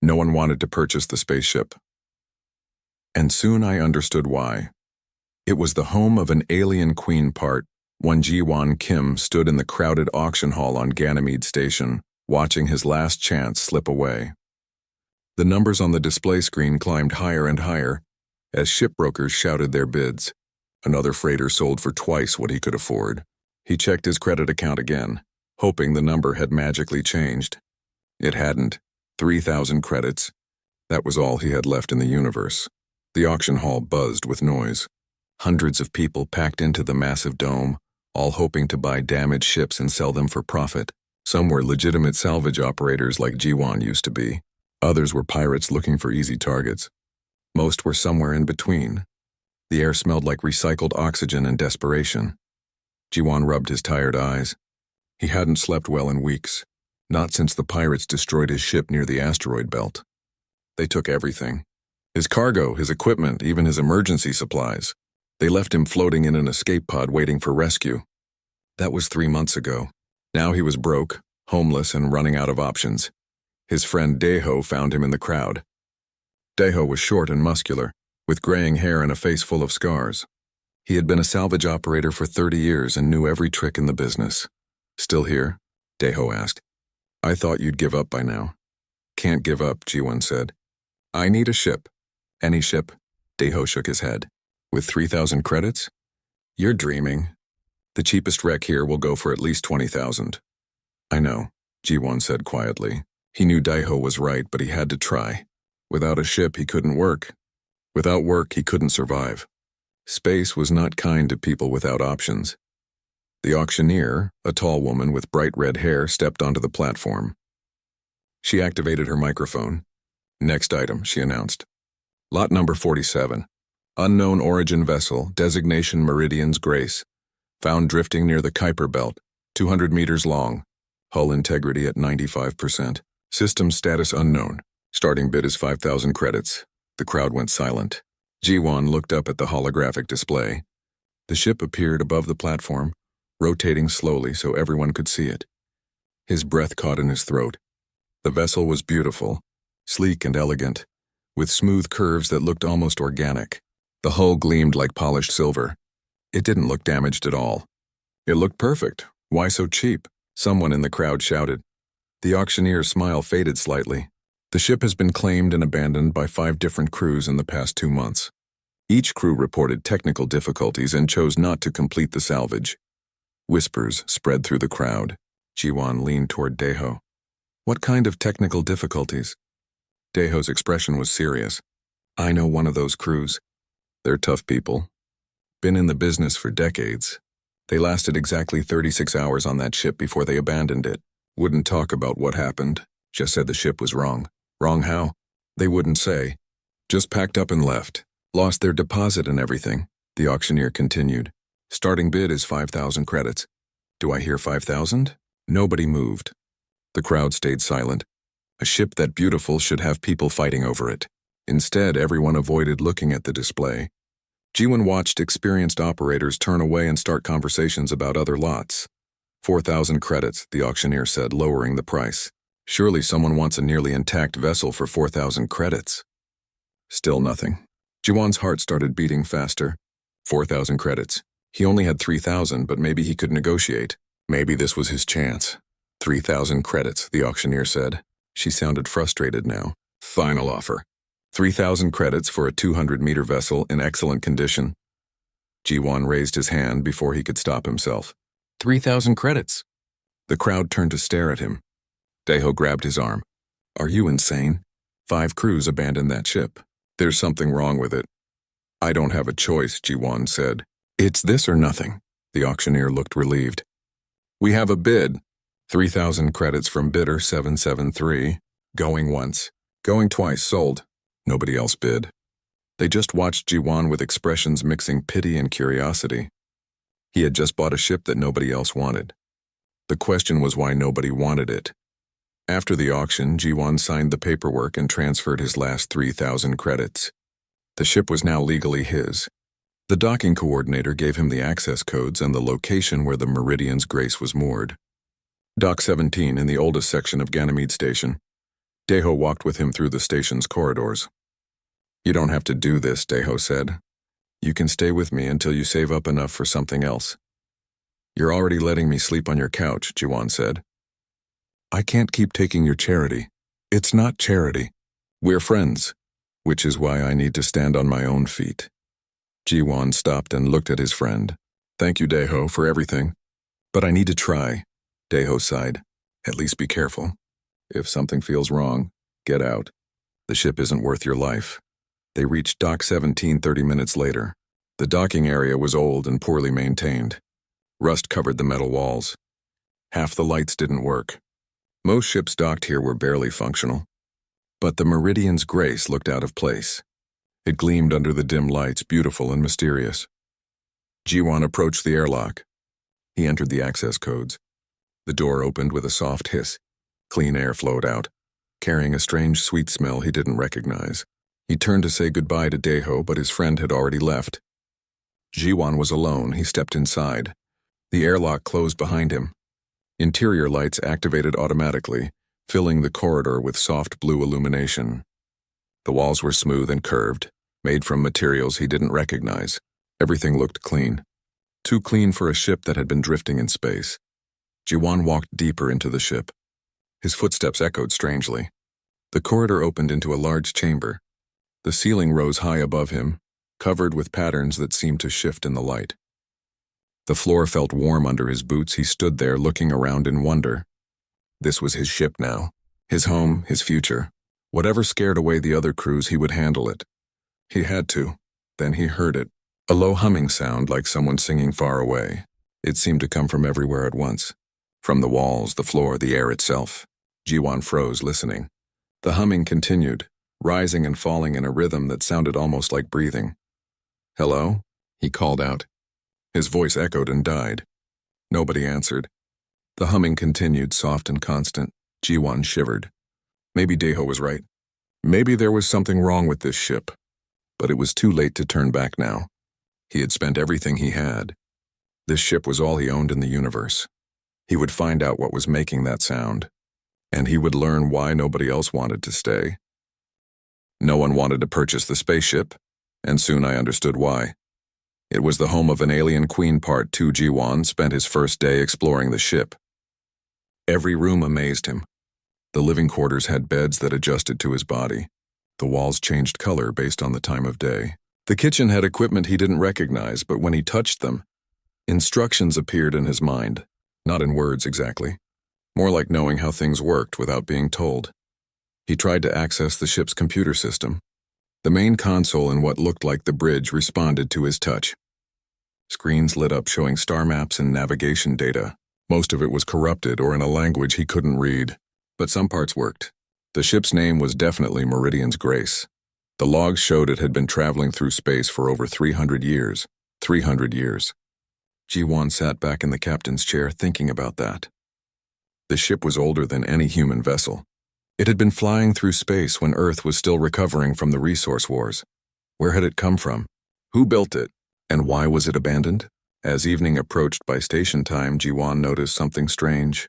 No one wanted to purchase the spaceship. And soon I understood why. It was the home of an alien queen part. One Ji-won Kim stood in the crowded auction hall on Ganymede Station, watching his last chance slip away. The numbers on the display screen climbed higher and higher as shipbrokers shouted their bids. Another freighter sold for twice what he could afford. He checked his credit account again, hoping the number had magically changed. It hadn't. 3,000 credits. That was all he had left in the universe. The auction hall buzzed with noise. Hundreds of people packed into the massive dome, all hoping to buy damaged ships and sell them for profit. Some were legitimate salvage operators like Ji-won used to be. Others were pirates looking for easy targets. Most were somewhere in between. The air smelled like recycled oxygen and desperation. Ji-won rubbed his tired eyes. He hadn't slept well in weeks, not since the pirates destroyed his ship near the asteroid belt. They took everything. His cargo, his equipment, even his emergency supplies. They left him floating in an escape pod waiting for rescue. That was 3 months ago. Now he was broke, homeless, and running out of options. His friend Daeho found him in the crowd. Daeho was short and muscular, with graying hair and a face full of scars. He had been a salvage operator for 30 years and knew every trick in the business. Still here? Daeho asked. I thought you'd give up by now. Can't give up, Ji-won said. I need a ship. Any ship? Daeho shook his head. With 3,000 credits? You're dreaming. The cheapest wreck here will go for at least 20,000. I know, Ji-won said quietly. He knew Daeho was right, but he had to try. Without a ship, he couldn't work. Without work, he couldn't survive. Space was not kind to people without options. The auctioneer, a tall woman with bright red hair, stepped onto the platform. She activated her microphone. Next item, she announced. Lot number 47. Unknown origin vessel, designation Meridian's Grace. Found drifting near the Kuiper Belt, 200 meters long. Hull integrity at 95%. System status unknown. Starting bid is 5,000 credits. The crowd went silent. Ji-won looked up at the holographic display. The ship appeared above the platform, rotating slowly so everyone could see it. His breath caught in his throat. The vessel was beautiful, sleek and elegant, with smooth curves that looked almost organic. The hull gleamed like polished silver. It didn't look damaged at all. It looked perfect. Why so cheap? Someone in the crowd shouted. The auctioneer's smile faded slightly. The ship has been claimed and abandoned by 5 different crews in the past 2 months. Each crew reported technical difficulties and chose not to complete the salvage. Whispers spread through the crowd. Ji-won leaned toward Daeho. What kind of technical difficulties? Daeho's expression was serious. I know one of those crews. They're tough people. Been in the business for decades. They lasted exactly 36 hours on that ship before they abandoned it. Wouldn't talk about what happened. Just said the ship was wrong. Wrong how? They wouldn't say. Just packed up and left. Lost their deposit and everything. The auctioneer continued. Starting bid is 5,000 credits. Do I hear 5,000? Nobody moved. The crowd stayed silent. A ship that beautiful should have people fighting over it. Instead, everyone avoided looking at the display. Ji-won watched experienced operators turn away and start conversations about other lots. 4,000 credits, the auctioneer said, lowering the price. Surely someone wants a nearly intact vessel for 4,000 credits. Still nothing. Ji-won's heart started beating faster. 4,000 credits. He only had 3,000, but maybe he could negotiate. Maybe this was his chance. 3,000 credits, the auctioneer said. She sounded frustrated now. Final offer. 3,000 credits for a 200-meter vessel in excellent condition. Ji-won raised his hand before he could stop himself. 3,000 credits. The crowd turned to stare at him. Daeho grabbed his arm. Are you insane? 5 crews abandoned that ship. There's something wrong with it. I don't have a choice, Ji-won said. It's this or nothing. The auctioneer looked relieved. We have a bid. 3,000 credits from bidder 773. Going once. Going twice, sold. Nobody else bid. They just watched Ji-won with expressions mixing pity and curiosity. He had just bought a ship that nobody else wanted. The question was why nobody wanted it. After the auction, Ji-won signed the paperwork and transferred his last 3,000 credits. The ship was now legally his. The docking coordinator gave him the access codes and the location where the Meridian's Grace was moored. Dock 17 in the oldest section of Ganymede Station. Deho walked with him through the station's corridors. "You don't have to do this," Deho said. "You can stay with me until you save up enough for something else." "You're already letting me sleep on your couch," Jiwan said. "I can't keep taking your charity. It's not charity. We're friends, which is why I need to stand on my own feet." Jiwan stopped and looked at his friend. "Thank you, Deho, for everything. But I need to try." Deho sighed. "At least be careful. If something feels wrong, get out. The ship isn't worth your life." They reached Dock 17 30 minutes later. The docking area was old and poorly maintained. Rust covered the metal walls. Half the lights didn't work. Most ships docked here were barely functional. But the Meridian's Grace looked out of place. It gleamed under the dim lights, beautiful and mysterious. Jiwan approached the airlock. He entered the access codes. The door opened with a soft hiss. Clean air flowed out, carrying a strange sweet smell he didn't recognize. He turned to say goodbye to Deho, but his friend had already left. Jiwan was alone. He stepped inside. The airlock closed behind him. Interior lights activated automatically, filling the corridor with soft blue illumination. The walls were smooth and curved, made from materials he didn't recognize. Everything looked clean. Too clean for a ship that had been drifting in space. Jiwan walked deeper into the ship. His footsteps echoed strangely. The corridor opened into a large chamber. The ceiling rose high above him, covered with patterns that seemed to shift in the light. The floor felt warm under his boots. He stood there looking around in wonder. This was his ship now. His home, his future. Whatever scared away the other crews, he would handle it. He had to. Then he heard it. A low humming sound like someone singing far away. It seemed to come from everywhere at once. From the walls, the floor, the air itself. Jiwan froze, listening. The humming continued, rising and falling in a rhythm that sounded almost like breathing. "Hello?" he called out. His voice echoed and died. Nobody answered. The humming continued, soft and constant. Jiwan shivered. Maybe Deho was right. Maybe there was something wrong with this ship. But it was too late to turn back now. He had spent everything he had. This ship was all he owned in the universe. He would find out what was making that sound. And he would learn why nobody else wanted to stay. No one wanted to purchase the spaceship, and soon I understood why. It was the home of an alien queen. Part 2. Jiwan spent his first day exploring the ship. Every room amazed him. The living quarters had beds that adjusted to his body. The walls changed color based on the time of day. The kitchen had equipment he didn't recognize, but when he touched them, instructions appeared in his mind. Not in words exactly. More like knowing how things worked without being told. He tried to access the ship's computer system. The main console in what looked like the bridge responded to his touch. Screens lit up showing star maps and navigation data. Most of it was corrupted or in a language he couldn't read, but some parts worked. The ship's name was definitely Meridian's Grace. The logs showed it had been traveling through space for over 300 years. 300 years. Jiwan sat back in the captain's chair thinking about that. The ship was older than any human vessel. It had been flying through space when Earth was still recovering from the resource wars. Where had it come from? Who built it? And why was it abandoned? As evening approached by station time, Jiwan noticed something strange.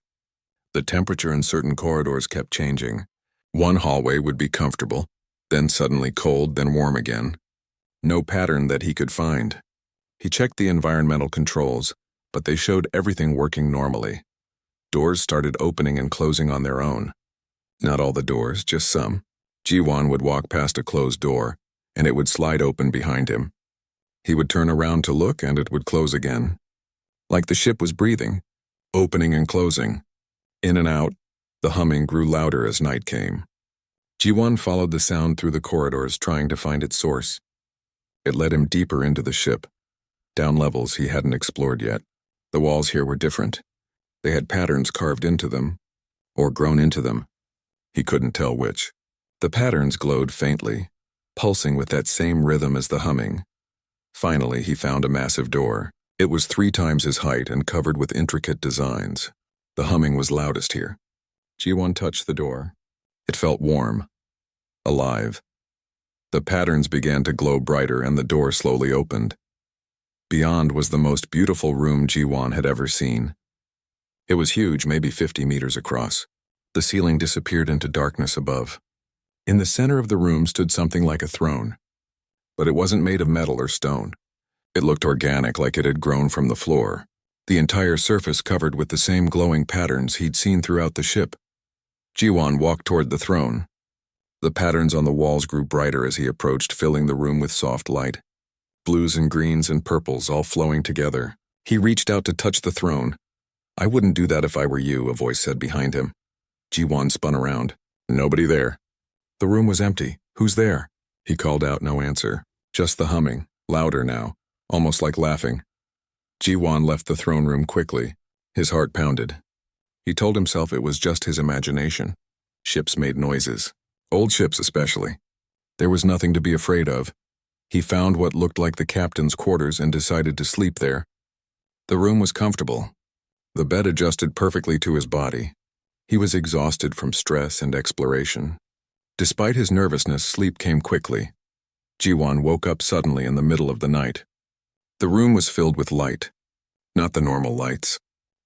The temperature in certain corridors kept changing. One hallway would be comfortable, then suddenly cold, then warm again. No pattern that he could find. He checked the environmental controls, but they showed everything working normally. Doors started opening and closing on their own. Not all the doors, just some. Jiwan would walk past a closed door, and it would slide open behind him. He would turn around to look, and it would close again. Like the ship was breathing, opening and closing. In and out, the humming grew louder as night came. Jiwan followed the sound through the corridors, trying to find its source. It led him deeper into the ship, down levels he hadn't explored yet. The walls here were different. They had patterns carved into them, or grown into them. He couldn't tell which. The patterns glowed faintly, pulsing with that same rhythm as the humming. Finally, he found a massive door. It was 3 times his height and covered with intricate designs. The humming was loudest here. Jiwan touched the door. It felt warm, alive. The patterns began to glow brighter and the door slowly opened. Beyond was the most beautiful room Jiwan had ever seen. It was huge, maybe 50 meters across. The ceiling disappeared into darkness above. In the center of the room stood something like a throne. But it wasn't made of metal or stone. It looked organic, like it had grown from the floor. The entire surface covered with the same glowing patterns he'd seen throughout the ship. Jiwon walked toward the throne. The patterns on the walls grew brighter as he approached, filling the room with soft light. Blues and greens and purples all flowing together. He reached out to touch the throne. "I wouldn't do that if I were you," a voice said behind him. Jiwon spun around. Nobody there. The room was empty. "Who's there?" He called out, no answer. Just the humming, louder now, almost like laughing. Jiwon left the throne room quickly. His heart pounded. He told himself it was just his imagination. Ships made noises. Old ships especially. There was nothing to be afraid of. He found what looked like the captain's quarters and decided to sleep there. The room was comfortable. The bed adjusted perfectly to his body. He was exhausted from stress and exploration. Despite his nervousness, sleep came quickly. Jiwon woke up suddenly in the middle of the night. The room was filled with light. Not the normal lights.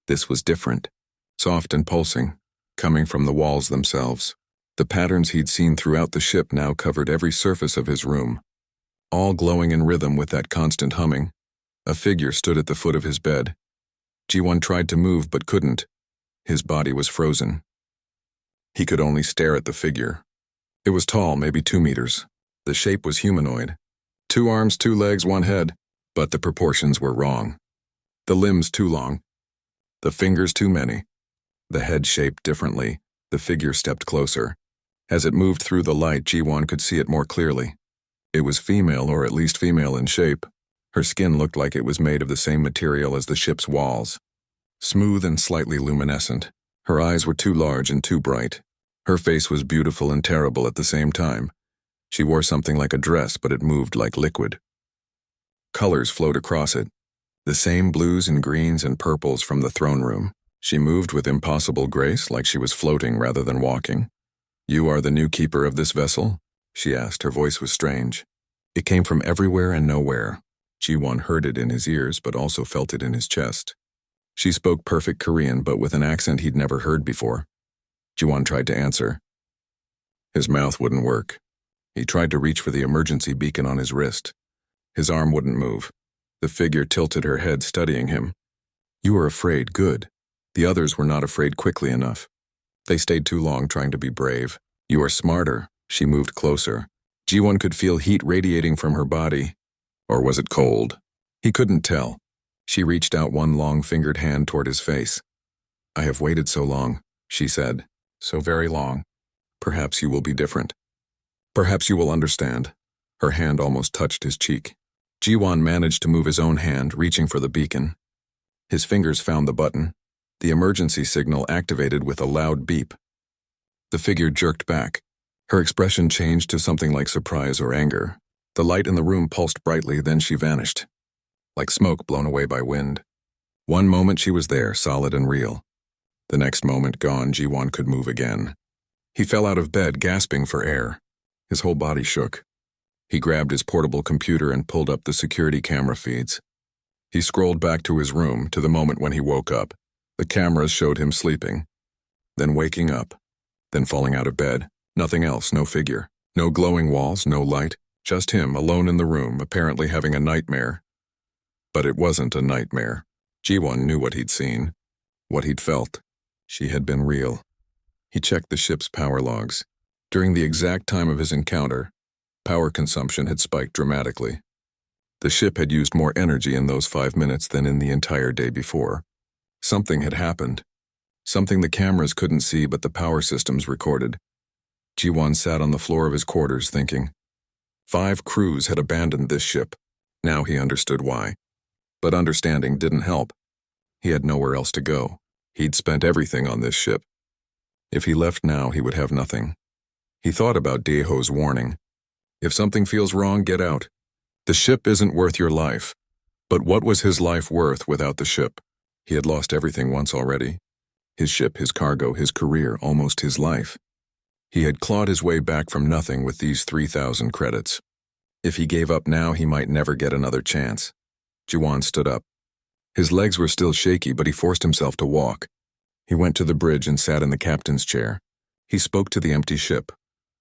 This was different. Soft and pulsing, coming from the walls themselves. The patterns he'd seen throughout the ship now covered every surface of his room. All glowing in rhythm with that constant humming. A figure stood at the foot of his bed. Jiwon tried to move but couldn't. His body was frozen. He could only stare at the figure. It was tall, maybe 2 meters. The shape was humanoid. 2 arms, 2 legs, 1 head. But the proportions were wrong. The limbs too long. The fingers too many. The head shaped differently. The figure stepped closer. As it moved through the light, Jiwon could see it more clearly. It was female, or at least female in shape. Her skin looked like it was made of the same material as the ship's walls. Smooth and slightly luminescent. Her eyes were too large and too bright. Her face was beautiful and terrible at the same time. She wore something like a dress, but it moved like liquid. Colors flowed across it. The same blues and greens and purples from the throne room. She moved with impossible grace, like she was floating rather than walking. "You are the new keeper of this vessel?" she asked. Her voice was strange. It came from everywhere and nowhere. Jiwon heard it in his ears, but also felt it in his chest. She spoke perfect Korean, but with an accent he'd never heard before. Jiwon tried to answer. His mouth wouldn't work. He tried to reach for the emergency beacon on his wrist. His arm wouldn't move. The figure tilted her head, studying him. "You are afraid, good." The others were not afraid quickly enough. They stayed too long trying to be brave. "You are smarter." She moved closer. Jiwon could feel heat radiating from her body. Or was it cold? He couldn't tell. She reached out one long-fingered hand toward his face. "I have waited so long," she said. "So very long. Perhaps you will be different. Perhaps you will understand." Her hand almost touched his cheek. Jiwon managed to move his own hand, reaching for the beacon. His fingers found the button. The emergency signal activated with a loud beep. The figure jerked back. Her expression changed to something like surprise or anger. The light in the room pulsed brightly, then she vanished. Like smoke blown away by wind. One moment she was there, solid and real. The next moment gone, Jiwon could move again. He fell out of bed, gasping for air. His whole body shook. He grabbed his portable computer and pulled up the security camera feeds. He scrolled back to his room, to the moment when he woke up. The cameras showed him sleeping. Then waking up. Then falling out of bed. Nothing else, no figure. No glowing walls, no light. Just him, alone in the room, apparently having a nightmare. But it wasn't a nightmare. Jiwon knew what he'd seen. What he'd felt. She had been real. He checked the ship's power logs. During the exact time of his encounter, power consumption had spiked dramatically. The ship had used more energy in those 5 minutes than in the entire day before. Something had happened. Something the cameras couldn't see but the power systems recorded. Jiwon sat on the floor of his quarters thinking. 5 crews had abandoned this ship. Now he understood why. But understanding didn't help. He had nowhere else to go. He'd spent everything on this ship. If he left now, he would have nothing. He thought about Daeho's warning. If something feels wrong, get out. The ship isn't worth your life. But what was his life worth without the ship? He had lost everything once already. His ship, his cargo, his career, almost his life. He had clawed his way back from nothing with these 3,000 credits. If he gave up now, he might never get another chance. Jiwon stood up. His legs were still shaky, but he forced himself to walk. He went to the bridge and sat in the captain's chair. He spoke to the empty ship.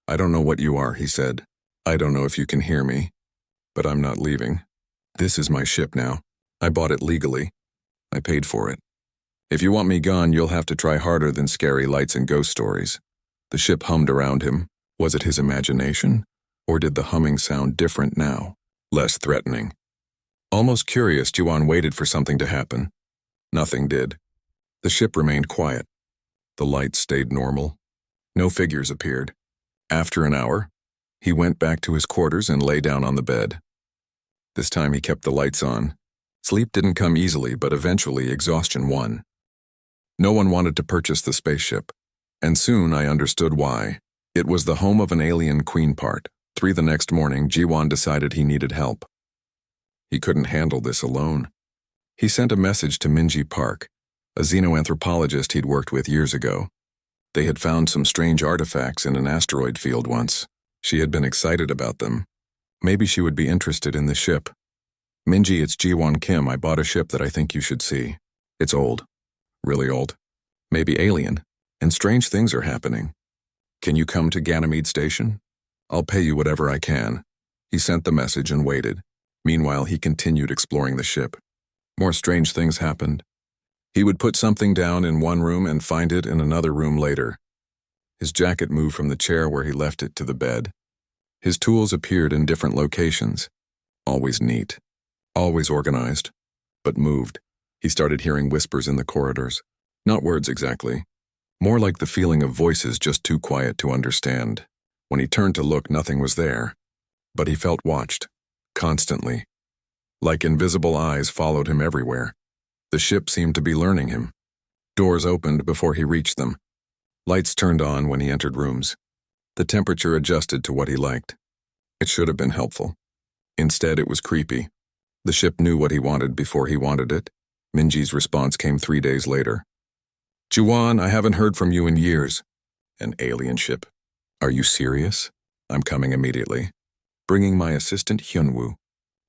"I don't know what you are," he said. "I don't know if you can hear me, but I'm not leaving. This is my ship now. I bought it legally. I paid for it. If you want me gone, you'll have to try harder than scary lights and ghost stories." The ship hummed around him. Was it his imagination? Or did the humming sound different now? Less threatening. Almost curious, Jiwan waited for something to happen. Nothing did. The ship remained quiet. The lights stayed normal. No figures appeared. After an hour, he went back to his quarters and lay down on the bed. This time he kept the lights on. Sleep didn't come easily, but eventually exhaustion won. No one wanted to purchase the spaceship, and soon I understood why. It was the home of an alien queen part. 3 the next morning, Jiwan decided he needed help. He couldn't handle this alone. He sent a message to Minji Park, a xenoanthropologist he'd worked with years ago. They had found some strange artifacts in an asteroid field once. She had been excited about them. Maybe she would be interested in the ship. "Minji, it's Jiwan Kim. I bought a ship that I think you should see. It's old. Really old. Maybe alien. And strange things are happening. Can you come to Ganymede Station? I'll pay you whatever I can." He sent the message and waited. Meanwhile, he continued exploring the ship. More strange things happened. He would put something down in one room and find it in another room later. His jacket moved from the chair where he left it to the bed. His tools appeared in different locations. Always neat. Always organized. But moved. He started hearing whispers in the corridors. Not words exactly. More like the feeling of voices just too quiet to understand. When he turned to look, nothing was there. But he felt watched. Constantly. Like invisible eyes followed him everywhere. The ship seemed to be learning him. Doors opened before he reached them. Lights turned on when he entered rooms. The temperature adjusted to what he liked. It should have been helpful. Instead, it was creepy. The ship knew what he wanted before he wanted it. Minji's response came 3 days later. "Jiwan, I haven't heard from you in years." "An alien ship. Are you serious? I'm coming immediately. Bringing my assistant Hyunwoo.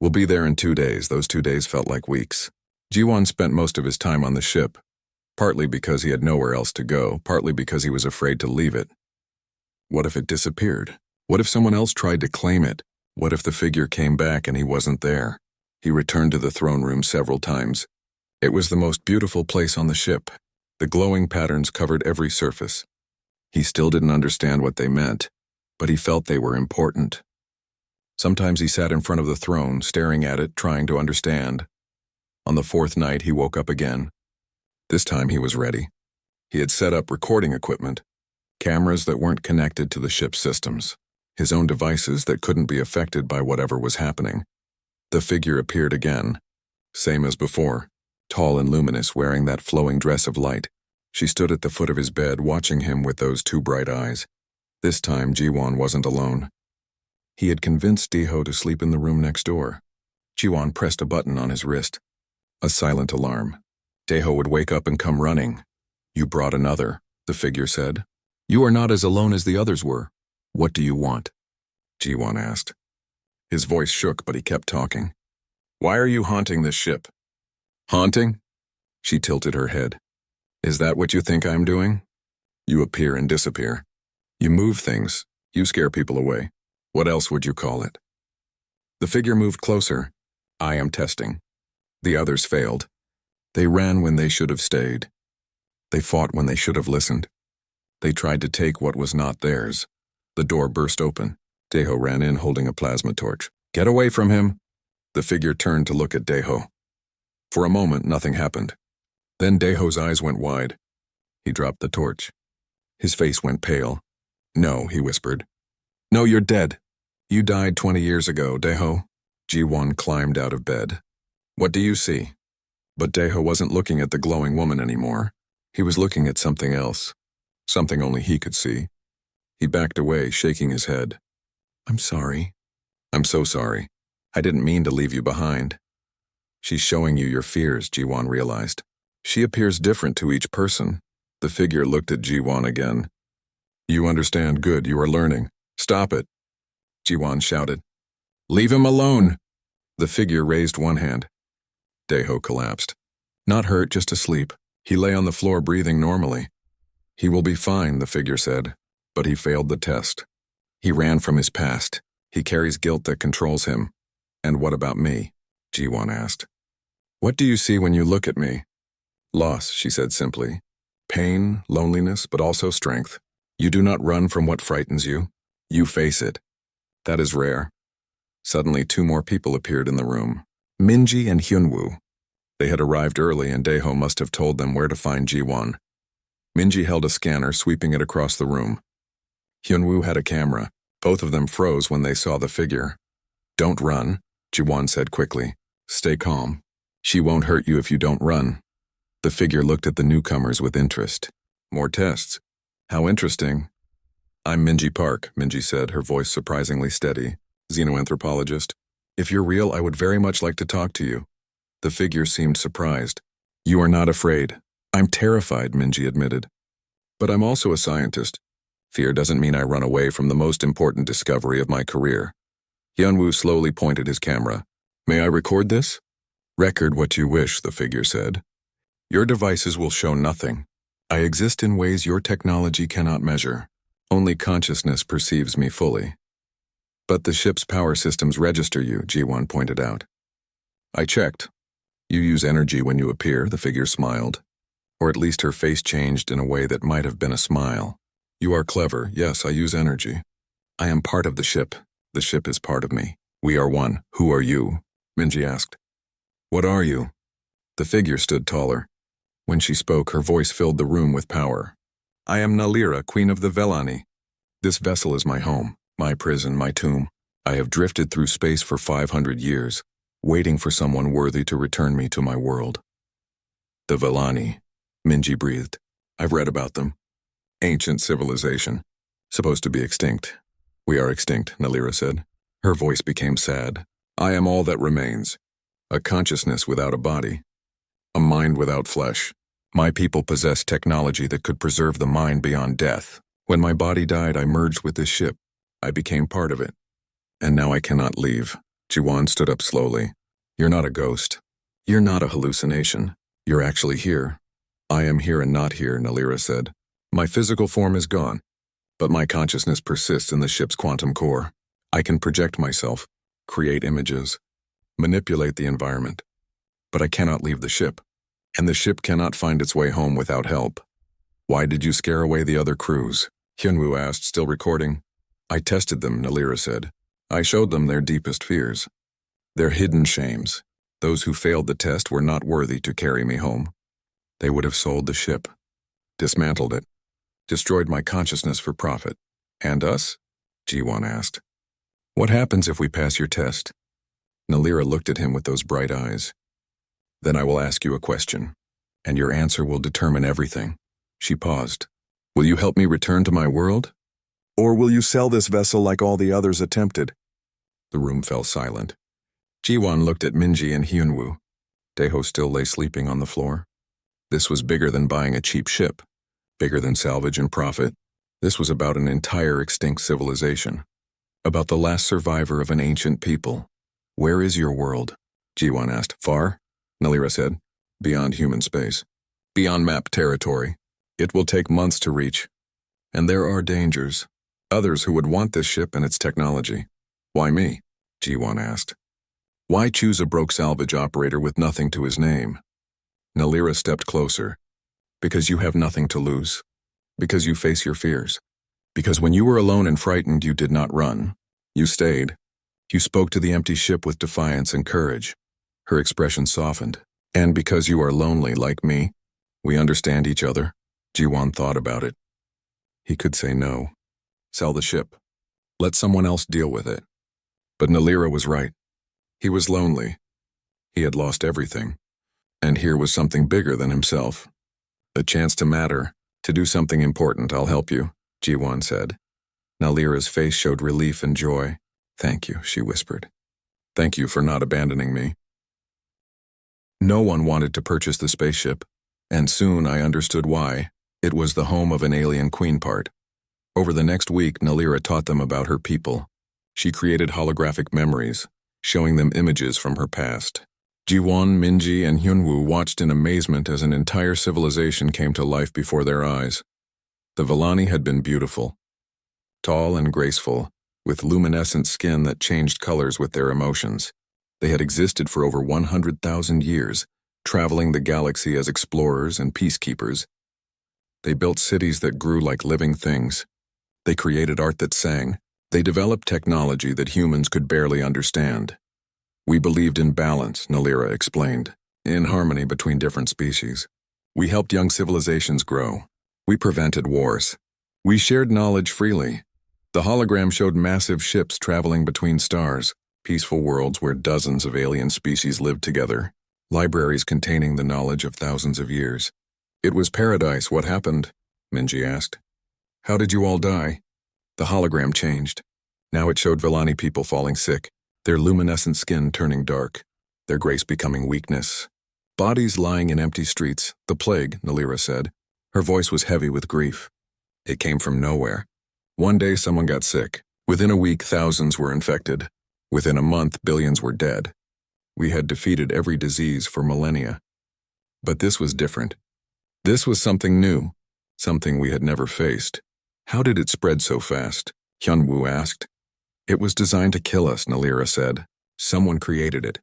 We'll be there in 2 days." Those 2 days felt like weeks. Jiwan spent most of his time on the ship, partly because he had nowhere else to go, partly because he was afraid to leave it. What if it disappeared? What if someone else tried to claim it? What if the figure came back and he wasn't there? He returned to the throne room several times. It was the most beautiful place on the ship. The glowing patterns covered every surface. He still didn't understand what they meant, but he felt they were important. Sometimes he sat in front of the throne, staring at it, trying to understand. On the 4th night, he woke up again. This time he was ready. He had set up recording equipment, cameras that weren't connected to the ship's systems, his own devices that couldn't be affected by whatever was happening. The figure appeared again, same as before, tall and luminous, wearing that flowing dress of light. She stood at the foot of his bed, watching him with those 2 bright eyes. This time, Jiwan wasn't alone. He had convinced Deho to sleep in the room next door. Jiwan pressed a button on his wrist. A silent alarm. Deho would wake up and come running. "You brought another," the figure said. "You are not as alone as the others were. What do you want?" Jiwan asked. His voice shook, but he kept talking. "Why are you haunting this ship?" "Haunting?" She tilted her head. "Is that what you think I'm doing? You appear and disappear. You move things. You scare people away. What else would you call it?" The figure moved closer. "I am testing. The others failed. They ran when they should have stayed. They fought when they should have listened. They tried to take what was not theirs." The door burst open. Deho ran in holding a plasma torch. "Get away from him!" The figure turned to look at Deho. For a moment, nothing happened. Then Deho's eyes went wide. He dropped the torch. His face went pale. "No," he whispered. "No, you're dead. You died 20 years ago, Deho." Ji-won climbed out of bed. "What do you see?" But Deho wasn't looking at the glowing woman anymore. He was looking at something else. Something only he could see. He backed away, shaking his head. "I'm sorry." "I'm so sorry. I didn't mean to leave you behind." "She's showing you your fears," Ji-won realized. "She appears different to each person." The figure looked at Ji-won again. "You understand, good, you are learning. Stop it." Ji-won shouted. "Leave him alone!" The figure raised one hand. Deho collapsed. "Not hurt, just asleep. He lay on the floor breathing normally. He will be fine, the figure said, but he failed the test. He ran from his past. He carries guilt that controls him. And what about me? Ji-won asked. What do you see when you look at me? Loss, she said simply. Pain, loneliness, but also strength. You do not run from what frightens you. You face it. That is rare. Suddenly, 2 more people appeared in the room. Minji and Hyunwoo. They had arrived early and Daeho must have told them where to find Ji-won. Minji held a scanner, sweeping it across the room. Hyunwoo had a camera. Both of them froze when they saw the figure. Don't run, Ji-won said quickly. Stay calm. She won't hurt you if you don't run. The figure looked at the newcomers with interest. More tests. How interesting. I'm Minji Park, Minji said, her voice surprisingly steady. Xenoanthropologist. If you're real, I would very much like to talk to you. The figure seemed surprised. You are not afraid. I'm terrified, Minji admitted. But I'm also a scientist. Fear doesn't mean I run away from the most important discovery of my career. Hyunwoo slowly pointed his camera. May I record this? Record what you wish, the figure said. Your devices will show nothing. I exist in ways your technology cannot measure. Only consciousness perceives me fully. But the ship's power systems register you, Ji-won pointed out. I checked. You use energy when you appear, the figure smiled. Or at least her face changed in a way that might have been a smile. You are clever. Yes, I use energy. I am part of the ship. The ship is part of me. We are one. Who are you? Minji asked. What are you? The figure stood taller. When she spoke, her voice filled the room with power. I am Nalira, Queen of the Velani. This vessel is my home, my prison, my tomb. I have drifted through space for 500 years, waiting for someone worthy to return me to my world. The Velani, Minji breathed. I've read about them. Ancient civilization, supposed to be extinct. We are extinct, Nalira said. Her voice became sad. I am all that remains. A consciousness without a body. A mind without flesh. My people possess technology that could preserve the mind beyond death. When my body died, I merged with this ship. I became part of it. And now I cannot leave. Ji-won stood up slowly. You're not a ghost. You're not a hallucination. You're actually here. I am here and not here, Nalira said. My physical form is gone, but my consciousness persists in the ship's quantum core. I can project myself, create images, manipulate the environment. But I cannot leave the ship, and the ship cannot find its way home without help. Why did you scare away the other crews? Hyunwoo asked, still recording. I tested them, Nalira said. I showed them their deepest fears. Their hidden shames. Those who failed the test were not worthy to carry me home. They would have sold the ship, dismantled it, destroyed my consciousness for profit. And us? Ji-won asked. What happens if we pass your test? Nalira looked at him with those bright eyes. Then I will ask you a question, and your answer will determine everything. She paused. Will you help me return to my world? Or will you sell this vessel like all the others attempted? The room fell silent. Ji-won looked at Minji and Hyunwoo. Daeho still lay sleeping on the floor. This was bigger than buying a cheap ship, bigger than salvage and profit. This was about an entire extinct civilization, about the last survivor of an ancient people. Where is your world? Ji-won asked. Far? Nalira said. Beyond human space. Beyond map territory. It will take months to reach. And there are dangers. Others who would want this ship and its technology. Why me? Ji-won asked. Why choose a broke salvage operator with nothing to his name? Nalira stepped closer. Because you have nothing to lose. Because you face your fears. Because when you were alone and frightened, you did not run. You stayed. You spoke to the empty ship with defiance and courage. Her expression softened. And because you are lonely like me, we understand each other. Ji-won thought about it. He could say no. Sell the ship. Let someone else deal with it. But Nalira was right. He was lonely. He had lost everything. And here was something bigger than himself. A chance to matter, to do something important. I'll help you, Ji-won said. Nalira's face showed relief and joy. Thank you, she whispered. Thank you for not abandoning me. No one wanted to purchase the spaceship, and soon I understood why. It was the home of an alien queen part. Over the next week, Nalira taught them about her people. She created holographic memories, showing them images from her past. Jiwon, Minji, and Hyunwoo watched in amazement as an entire civilization came to life before their eyes. The Villani had been beautiful, tall and graceful, with luminescent skin that changed colors with their emotions. They had existed for over 100,000 years, traveling the galaxy as explorers and peacekeepers. They built cities that grew like living things. They created art that sang. They developed technology that humans could barely understand. We believed in balance, Nalira explained, in harmony between different species. We helped young civilizations grow. We prevented wars. We shared knowledge freely. The hologram showed massive ships traveling between stars, peaceful worlds where dozens of alien species lived together, libraries containing the knowledge of thousands of years. It was paradise. What happened? Minji asked. How did you all die? The hologram changed. Now it showed Villani people falling sick, their luminescent skin turning dark, their grace becoming weakness. Bodies lying in empty streets, the plague, Nalira said. Her voice was heavy with grief. It came from nowhere. One day someone got sick. Within a week, thousands were infected. Within a month, billions were dead. We had defeated every disease for millennia. But this was different. This was something new, something we had never faced. How did it spread so fast? Hyunwoo asked. It was designed to kill us, Nalira said. Someone created it.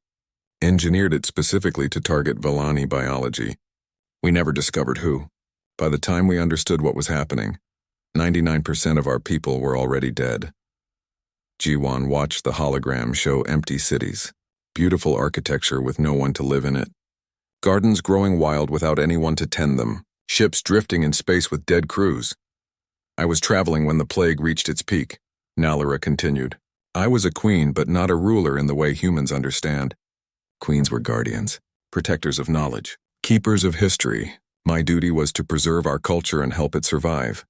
Engineered it specifically to target Villani biology. We never discovered who. By the time we understood what was happening, 99% of our people were already dead. Jiwon watched the hologram show empty cities, beautiful architecture with no one to live in it, gardens growing wild without anyone to tend them, ships drifting in space with dead crews. I was traveling when the plague reached its peak, Nalira continued. I was a queen, but not a ruler in the way humans understand. Queens were guardians, protectors of knowledge, keepers of history. My duty was to preserve our culture and help it survive.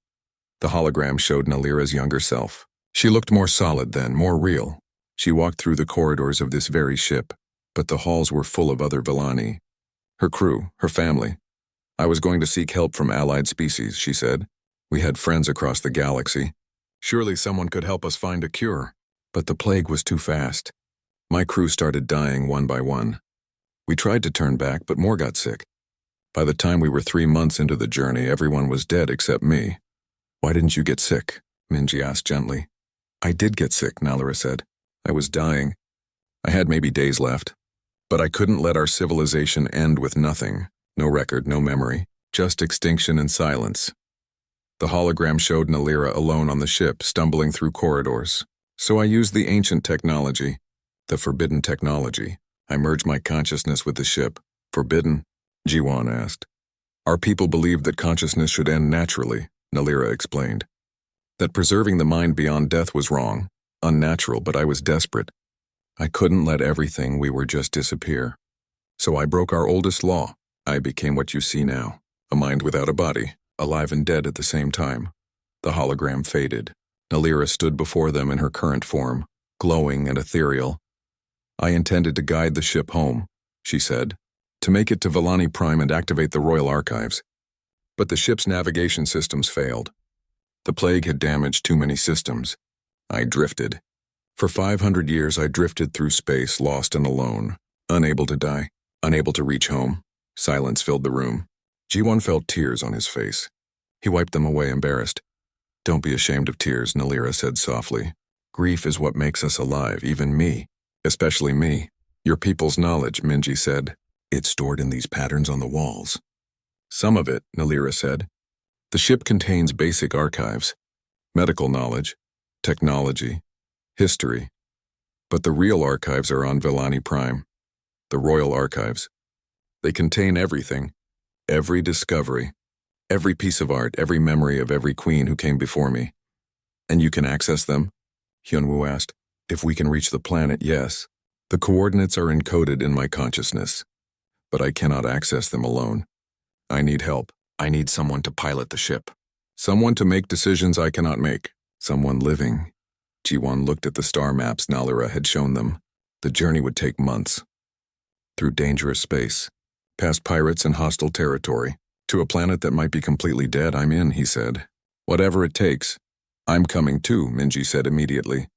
The hologram showed Nalira's younger self. She looked more solid then, more real. She walked through the corridors of this very ship, but the halls were full of other Villani. Her crew, her family. I was going to seek help from allied species, she said. We had friends across the galaxy. Surely someone could help us find a cure. But the plague was too fast. My crew started dying one by one. We tried to turn back, but more got sick. By the time we were 3 months into the journey, everyone was dead except me. Why didn't you get sick? Minji asked gently. I did get sick, Nalira said. I was dying. I had maybe days left. But I couldn't let our civilization end with nothing. No record, no memory. Just extinction and silence. The hologram showed Nalira alone on the ship, stumbling through corridors. So I used the ancient technology, the forbidden technology. I merged my consciousness with the ship. Forbidden? Jiwon asked. Our people believed that consciousness should end naturally, Nalira explained. That preserving the mind beyond death was wrong, unnatural, but I was desperate. I couldn't let everything we were just disappear. So I broke our oldest law. I became what you see now, a mind without a body, alive and dead at the same time. The hologram faded. Nalira stood before them in her current form, glowing and ethereal. I intended to guide the ship home, she said, to make it to Villani Prime and activate the Royal Archives. But the ship's navigation systems failed. The plague had damaged too many systems. I drifted. For 500 years I drifted through space, lost and alone, unable to die, unable to reach home. Silence filled the room. Jiwon felt tears on his face. He wiped them away, embarrassed. Don't be ashamed of tears, Nalira said softly. Grief is what makes us alive, even me. Especially me. Your people's knowledge, Minji said. It's stored in these patterns on the walls. Some of it, Nalira said. The ship contains basic archives. Medical knowledge, technology, history. But the real archives are on Villani Prime. The Royal Archives. They contain everything. Every discovery. Every piece of art, every memory of every queen who came before me. And you can access them? Hyunwoo asked. If we can reach the planet, yes. The coordinates are encoded in my consciousness. But I cannot access them alone. I need help. I need someone to pilot the ship. Someone to make decisions I cannot make. Someone living. Jiwon looked at the star maps Nalira had shown them. The journey would take months. Through dangerous space. Past pirates and hostile territory. To a planet that might be completely dead, I'm in, he said. Whatever it takes. I'm coming too, Minji said immediately.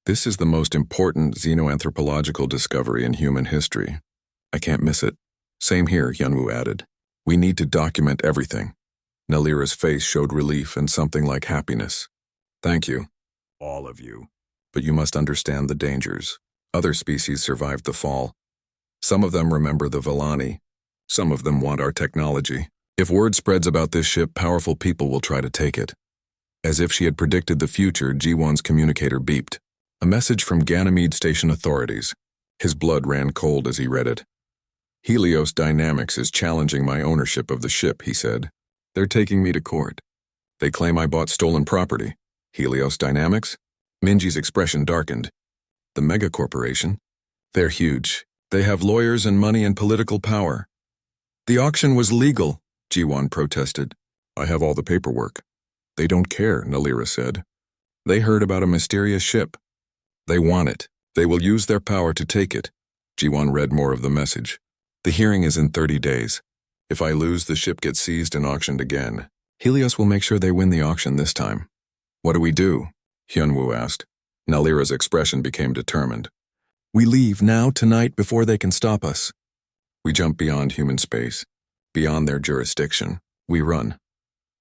This is the most important xenoanthropological discovery in human history. I can't miss it. Same here, Hyunwoo added. We need to document everything. Nalira's face showed relief and something like happiness. Thank you. All of you. But you must understand the dangers. Other species survived the fall. Some of them remember the Villani. Some of them want our technology. If word spreads about this ship, powerful people will try to take it. As if she had predicted the future, Ji-won's communicator beeped. A message from Ganymede Station authorities. His blood ran cold as he read it. Helios Dynamics is challenging my ownership of the ship, he said. They're taking me to court. They claim I bought stolen property. Helios Dynamics? Minji's expression darkened. The megacorporation? They're huge. They have lawyers and money and political power. The auction was legal, Ji-won protested. I have all the paperwork. They don't care, Nalira said. They heard about a mysterious ship. They want it. They will use their power to take it. Ji-won read more of the message. The hearing is in 30 days. If I lose, the ship gets seized and auctioned again. Helios will make sure they win the auction this time. What do we do? Hyunwoo asked. Nalira's expression became determined. We leave now, tonight, before they can stop us. We jump beyond human space, beyond their jurisdiction. We run.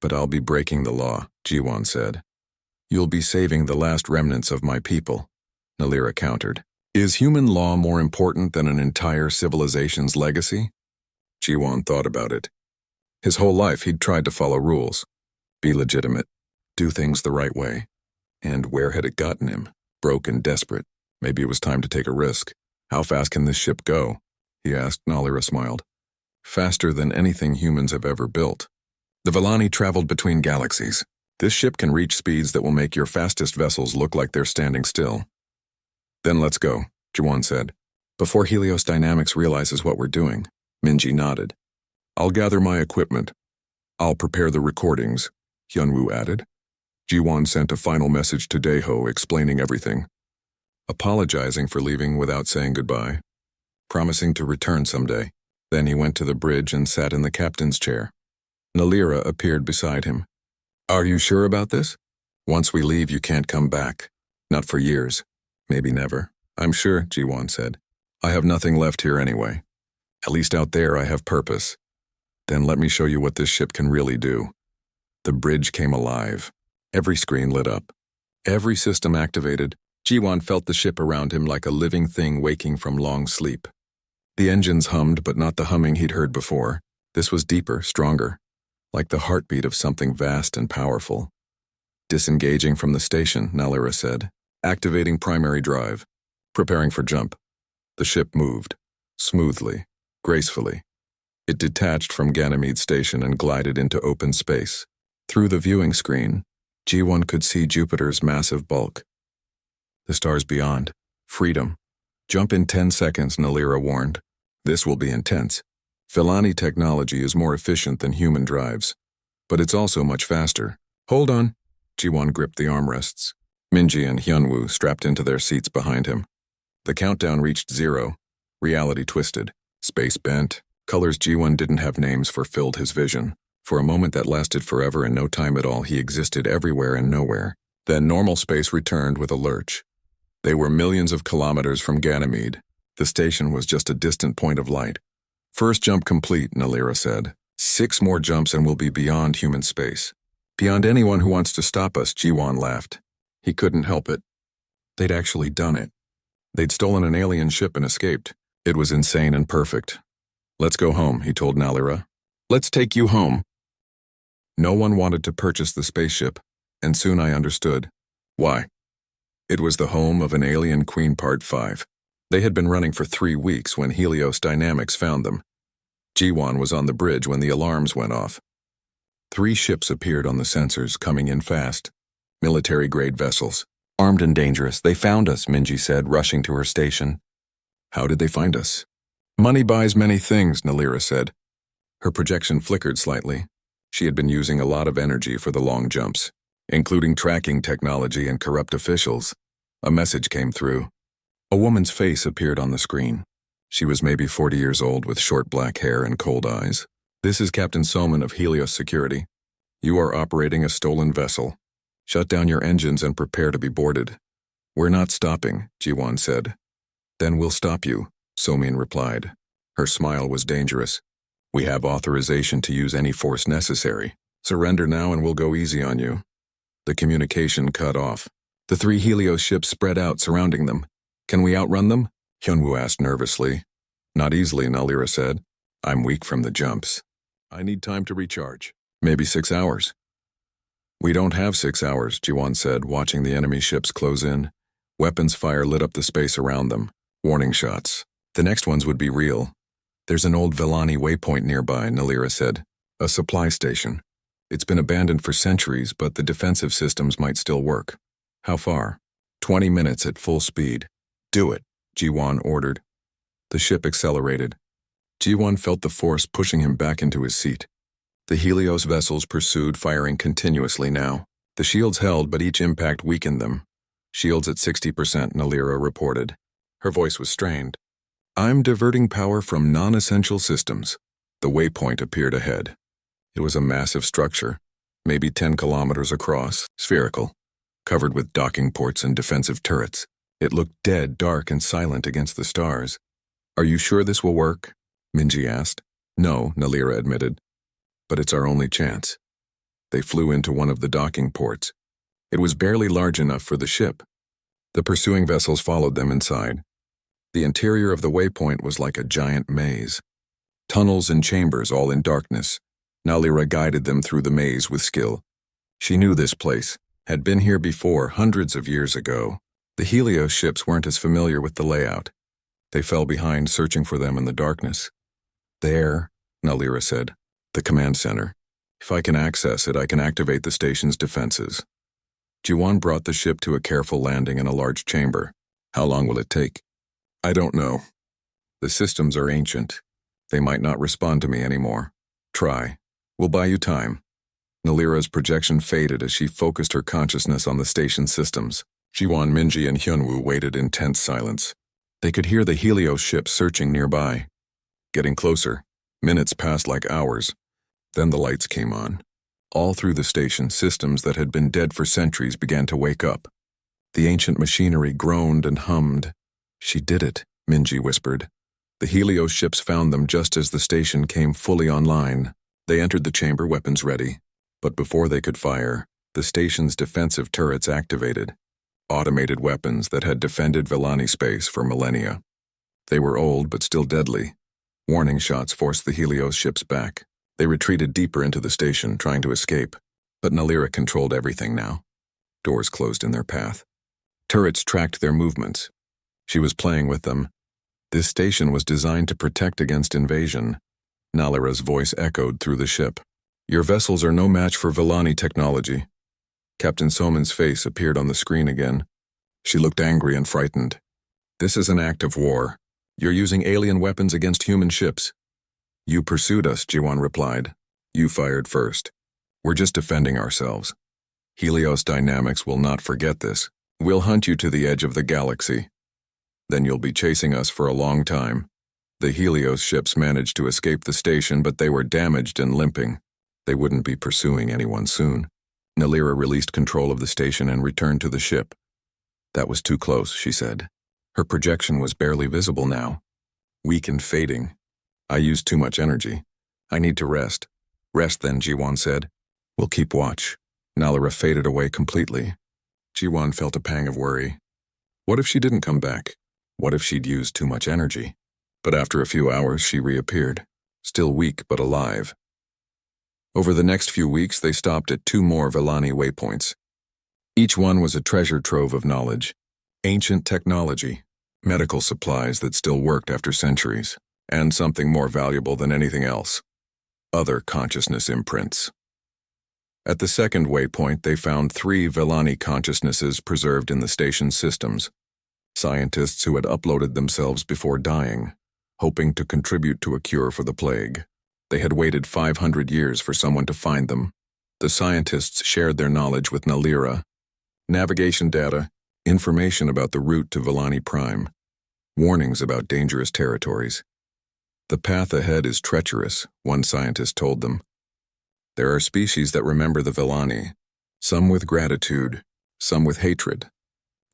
But I'll be breaking the law, Ji-won said. You'll be saving the last remnants of my people, Nalira countered. Is human law more important than an entire civilization's legacy? Ji-won thought about it. His whole life he'd tried to follow rules, be legitimate, do things the right way. And where had it gotten him? Broke and desperate. Maybe it was time to take a risk. How fast can this ship go? He asked. Nalira smiled. Faster than anything humans have ever built. The Villani traveled between galaxies. This ship can reach speeds that will make your fastest vessels look like they're standing still. Then let's go, Ji-won said. Before Helios Dynamics realizes what we're doing. Minji nodded. I'll gather my equipment. I'll prepare the recordings, Hyunwoo added. Ji-won sent a final message to Daeho explaining everything. Apologizing for leaving without saying goodbye. Promising to return someday. Then he went to the bridge and sat in the captain's chair. Nalira appeared beside him. Are you sure about this? Once we leave, you can't come back. Not for years. Maybe never. I'm sure, Ji-won said. I have nothing left here anyway. At least out there I have purpose. Then let me show you what this ship can really do. The bridge came alive. Every screen lit up. Every system activated. Ji-won felt the ship around him like a living thing waking from long sleep. The engines hummed, but not the humming he'd heard before. This was deeper, stronger, like the heartbeat of something vast and powerful. Disengaging from the station, Nalira said. Activating primary drive. Preparing for jump. The ship moved. Smoothly. Gracefully. It detached from Ganymede Station and glided into open space. Through the viewing screen, Ji-won could see Jupiter's massive bulk. The stars beyond. Freedom. Jump in 10 seconds, Nalira warned. This will be intense. Villani technology is more efficient than human drives. But it's also much faster. Hold on. Ji-won gripped the armrests. Minji and Hyunwoo strapped into their seats behind him. The countdown reached 0. Reality twisted. Space bent. Colors Ji-won didn't have names for filled his vision. For a moment that lasted forever and no time at all, he existed everywhere and nowhere. Then normal space returned with a lurch. They were millions of kilometers from Ganymede. The station was just a distant point of light. First jump complete, Nalira said. 6 more jumps and we'll be beyond human space. Beyond anyone who wants to stop us, Ji-won laughed. He couldn't help it. They'd actually done it. They'd stolen an alien ship and escaped. It was insane and perfect. Let's go home, he told Nalira. Let's take you home. No one wanted to purchase the spaceship, and soon I understood. Why? It was the home of an alien queen Part 5. They had been running for 3 weeks when Helios Dynamics found them. Ji-won was on the bridge when the alarms went off. 3 ships appeared on the sensors, coming in fast. Military-grade vessels. Armed and dangerous, they found us, Minji said, rushing to her station. How did they find us? Money buys many things, Nalira said. Her projection flickered slightly. She had been using a lot of energy for the long jumps, including tracking technology and corrupt officials. A message came through. A woman's face appeared on the screen. She was maybe 40 years old with short black hair and cold eyes. This is Captain Soman of Helios Security. You are operating a stolen vessel. Shut down your engines and prepare to be boarded. We're not stopping, Ji-won said. Then we'll stop you, Somin replied. Her smile was dangerous. "We have authorization to use any force necessary. Surrender now and we'll go easy on you." The communication cut off. The 3 Helios ships spread out, surrounding them. "Can we outrun them?" Hyunwoo asked nervously. "Not easily," Nalira said. "I'm weak from the jumps. I need time to recharge. Maybe 6 hours." "We don't have 6 hours," Jiwon said, watching the enemy ships close in. Weapons fire lit up the space around them. Warning shots. The next ones would be real. "There's an old Vellani waypoint nearby," Nalira said. "A supply station. It's been abandoned for centuries, but the defensive systems might still work." "How far?" 20 minutes at full speed." "Do it," Jiwon ordered. The ship accelerated. Jiwon felt the force pushing him back into his seat. The Helios vessels pursued, firing continuously now. The shields held, but each impact weakened them. "Shields at 60%, Nalira reported. Her voice was strained. "I'm diverting power from non-essential systems." The waypoint appeared ahead. It was a massive structure, maybe 10 kilometers across, spherical, covered with docking ports and defensive turrets. It looked dead, dark, and silent against the stars. "Are you sure this will work?" Minji asked. "No," Nalira admitted. "But it's our only chance." They flew into one of the docking ports. It was barely large enough for the ship. The pursuing vessels followed them inside. The interior of the waypoint was like a giant maze. Tunnels and chambers all in darkness. Nalira guided them through the maze with skill. She knew this place, had been here before hundreds of years ago. The Helios ships weren't as familiar with the layout. They fell behind, searching for them in the darkness. "There," Nalira said. "The command center. If I can access it, I can activate the station's defenses." Jiwon brought the ship to a careful landing in a large chamber. "How long will it take?" "I don't know. The systems are ancient. They might not respond to me anymore. Try. We'll buy you time." Nalira's projection faded as she focused her consciousness on the station systems. Jiwon, Minji, and Hyunwoo waited in tense silence. They could hear the Helios ships searching nearby. Getting closer. Minutes passed like hours. Then the lights came on. All through the station, systems that had been dead for centuries began to wake up. The ancient machinery groaned and hummed. "She did it," Minji whispered. The Helios ships found them just as the station came fully online. They entered the chamber, weapons ready. But before they could fire, the station's defensive turrets activated. Automated weapons that had defended Vellani space for millennia. They were old but still deadly. Warning shots forced the Helios ships back. They retreated deeper into the station, trying to escape. But Nalira controlled everything now. Doors closed in their path. Turrets tracked their movements. She was playing with them. This station was designed to protect against invasion. Nalira's voice echoed through the ship. "Your vessels are no match for Vellani technology." Captain Soman's face appeared on the screen again. She looked angry and frightened. "This is an act of war. You're using alien weapons against human ships." "You pursued us," Jiwon replied. "You fired first. We're just defending ourselves. Helios Dynamics will not forget this. We'll hunt you to the edge of the galaxy. Then you'll be chasing us for a long time." The Helios ships managed to escape the station, but they were damaged and limping. They wouldn't be pursuing anyone soon. Nalira released control of the station and returned to the ship. "That was too close," she said. Her projection was barely visible now. "Weak and fading. I used too much energy. I need to rest." "Rest then," Jiwon said. "We'll keep watch." Nalira faded away completely. Jiwon felt a pang of worry. What if she didn't come back? What if she'd used too much energy? But after a few hours, she reappeared, still weak but alive. Over the next few weeks, they stopped at 2 more Vellani waypoints. Each one was a treasure trove of knowledge. Ancient technology, medical supplies that still worked after centuries, and something more valuable than anything else: other consciousness imprints. At the second waypoint, they found 3 Vellani consciousnesses preserved in the station's systems. Scientists who had uploaded themselves before dying, hoping to contribute to a cure for the plague. They had waited 500 years for someone to find them. The scientists shared their knowledge with Nalira. Navigation data, information about the route to Vellani Prime, warnings about dangerous territories. "The path ahead is treacherous," one scientist told them. "There are species that remember the Vellani, some with gratitude, some with hatred.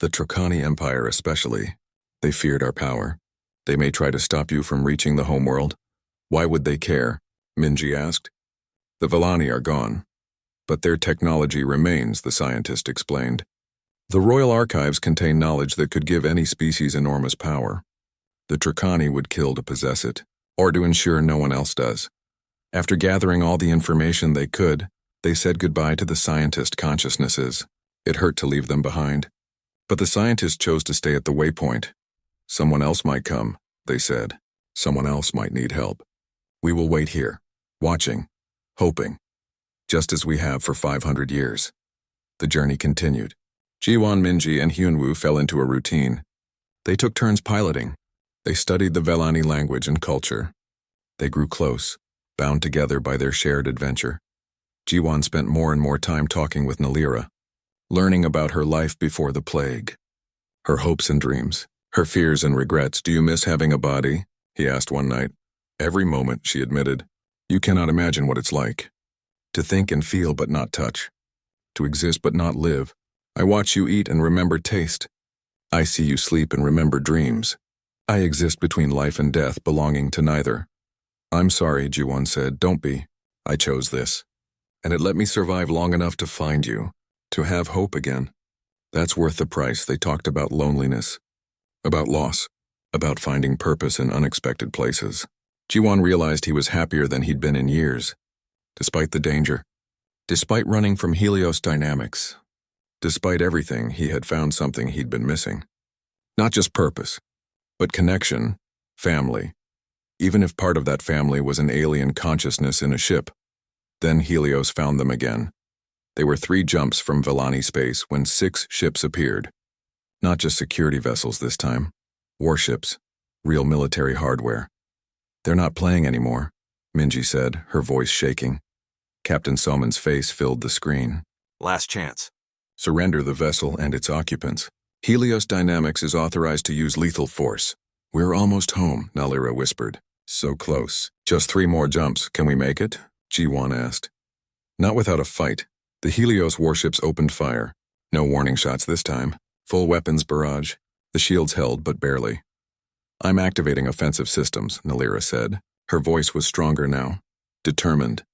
The Trocani Empire especially. They feared our power. They may try to stop you from reaching the homeworld. Why would they care? Minji asked. The Vellani are gone. But their technology remains, the scientist explained. The Royal Archives contain knowledge that could give any species enormous power. The Tricani would kill to possess it, or to ensure no one else does. After gathering all the information they could, they said goodbye to the scientist consciousnesses. It hurt to leave them behind. But the scientists chose to stay at the waypoint. Someone else might come, they said. Someone else might need help. We will wait here, watching, hoping, just as we have for 500 years. The journey continued. Jiwan, Minji, and Hyunwoo fell into a routine. They took turns piloting. They studied the Vellani language and culture. They grew close, bound together by their shared adventure. Jiwan spent more and more time talking with Nalira, learning about her life before the plague, her hopes and dreams, her fears and regrets. Do you miss having a body? He asked one night. Every moment, she admitted. You cannot imagine what it's like. To think and feel but not touch. To exist but not live. I watch you eat and remember taste. I see you sleep and remember dreams. I exist between life and death, belonging to neither. I'm sorry, Jiwon said. Don't be. I chose this. And it let me survive long enough to find you, to have hope again. That's worth the price. They talked about loneliness, about loss, about finding purpose in unexpected places. Jiwon realized he was happier than he'd been in years, despite the danger, despite running from Helios dynamics. Despite everything, he had found something he'd been missing. Not just purpose, but connection, family. Even if part of that family was an alien consciousness in a ship, then Helios found them again. They were 3 jumps from Vellani space when 6 ships appeared. Not just security vessels this time. Warships. Real military hardware. They're not playing anymore, Minji said, her voice shaking. Captain Soman's face filled the screen. Last chance. Surrender the vessel and its occupants. Helios Dynamics is authorized to use lethal force. We're almost home, Nalira whispered. So close. Just 3 more jumps. Can we make it? Jiwon asked. Not without a fight. The Helios warships opened fire. No warning shots this time. Full weapons barrage. The shields held, but barely. I'm activating offensive systems, Nalira said. Her voice was stronger now. Determined.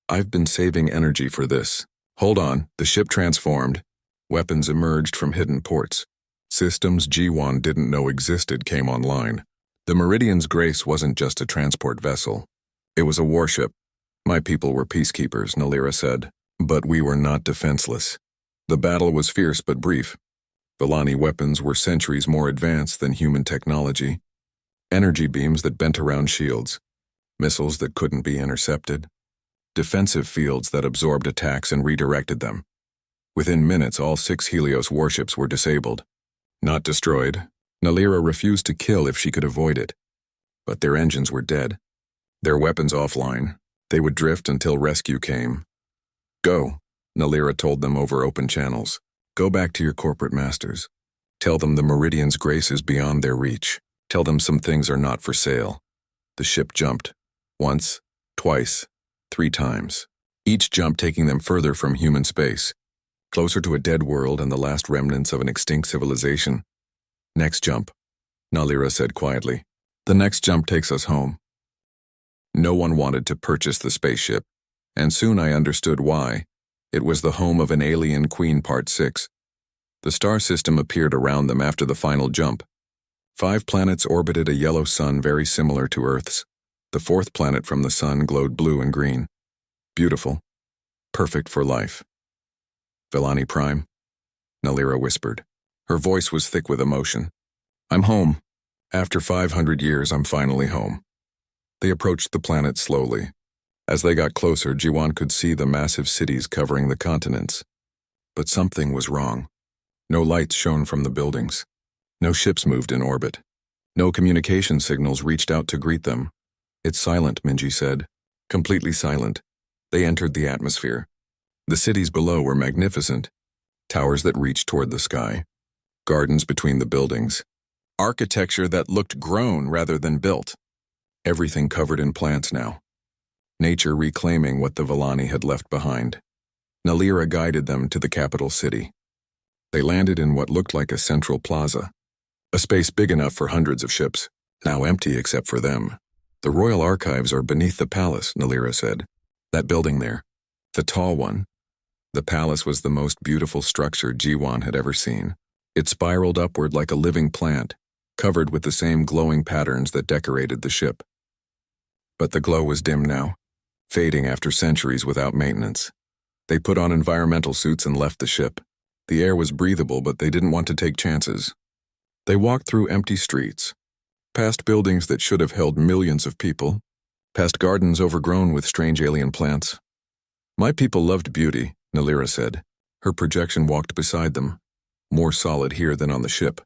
I've been saving energy for this. Hold on, the ship transformed. Weapons emerged from hidden ports. Systems Jiwon didn't know existed came online. The Meridian's Grace wasn't just a transport vessel. It was a warship. My people were peacekeepers, Nalira said. But we were not defenseless. The battle was fierce but brief. Vellani weapons were centuries more advanced than human technology. Energy beams that bent around shields. Missiles that couldn't be intercepted. Defensive fields that absorbed attacks and redirected them. Within minutes, all 6 Helios warships were disabled. Not destroyed. Nalira refused to kill if she could avoid it. But their engines were dead. Their weapons offline. They would drift until rescue came. Go, Nalira told them over open channels. Go back to your corporate masters. Tell them the Meridian's Grace is beyond their reach. Tell them some things are not for sale. The ship jumped. Once, twice, 3 times. Each jump taking them further from human space. Closer to a dead world and the last remnants of an extinct civilization. Next jump, Nalira said quietly. The next jump takes us home. No one wanted to purchase the spaceship, and soon I understood why. It was the home of an alien queen, Part 6. The star system appeared around them after the final jump. 5 planets orbited a yellow sun very similar to Earth's. The 4th planet from the sun glowed blue and green. Beautiful. Perfect for life. Vellani Prime, Nalira whispered. Her voice was thick with emotion. I'm home. After 500 years, I'm finally home. They approached the planet slowly. As they got closer, Jiwon could see the massive cities covering the continents. But something was wrong. No lights shone from the buildings. No ships moved in orbit. No communication signals reached out to greet them. It's silent, Minji said. Completely silent. They entered the atmosphere. The cities below were magnificent. Towers that reached toward the sky. Gardens between the buildings. Architecture that looked grown rather than built. Everything covered in plants now. Nature reclaiming what the Vellani had left behind. Nalira guided them to the capital city. They landed in what looked like a central plaza. A space big enough for hundreds of ships. now empty except for them. The royal archives are beneath the palace, Nalira said. That building there. The tall one. The palace was the most beautiful structure Jiwan had ever seen. It spiraled upward like a living plant, covered with the same glowing patterns that decorated the ship. But the glow was dim now, fading after centuries without maintenance. They put on environmental suits and left the ship. The air was breathable, but they didn't want to take chances. They walked through empty streets, past buildings that should have held millions of people, past gardens overgrown with strange alien plants. My people loved beauty, Nalira said. Her projection walked beside them, more solid here than on the ship.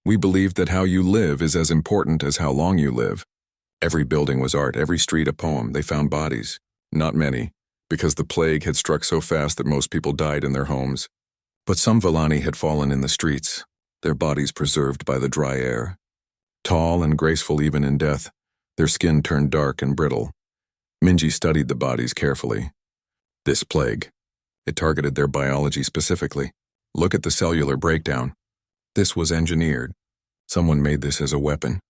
We believed that how you live is as important as how long you live. Every building was art, every street a poem. They found bodies. Not many, because the plague had struck so fast that most people died in their homes. But some Vellani had fallen in the streets, their bodies preserved by the dry air. Tall and graceful even in death, their skin turned dark and brittle. Minji studied the bodies carefully. This plague. It targeted their biology specifically. Look at the cellular breakdown. This was engineered. Someone made this as a weapon.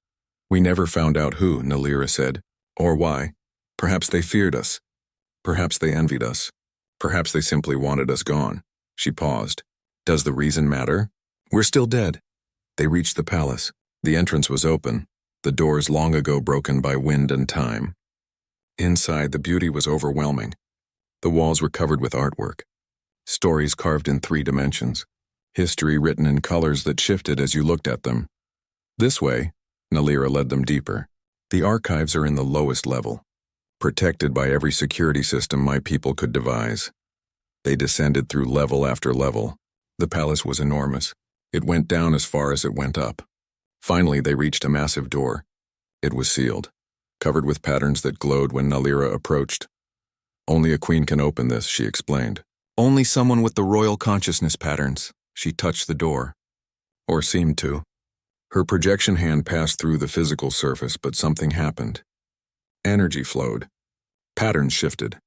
We never found out who, Nalira said, or why. Perhaps they feared us. Perhaps they envied us. Perhaps they simply wanted us gone. She paused. Does the reason matter? We're still dead. They reached the palace. The entrance was open, the doors long ago broken by wind and time. Inside, the beauty was overwhelming. The walls were covered with artwork. Stories carved in 3 dimensions. History written in colors that shifted as you looked at them. This way, Nalira led them deeper. The archives are in the lowest level, protected by every security system my people could devise. They descended through level after level. The palace was enormous. It went down as far as it went up. Finally, they reached a massive door. It was sealed, covered with patterns that glowed when Nalira approached. Only a queen can open this, she explained. Only someone with the royal consciousness patterns. She touched the door. Or seemed to. Her projection hand passed through the physical surface, but something happened. Energy flowed. Patterns shifted.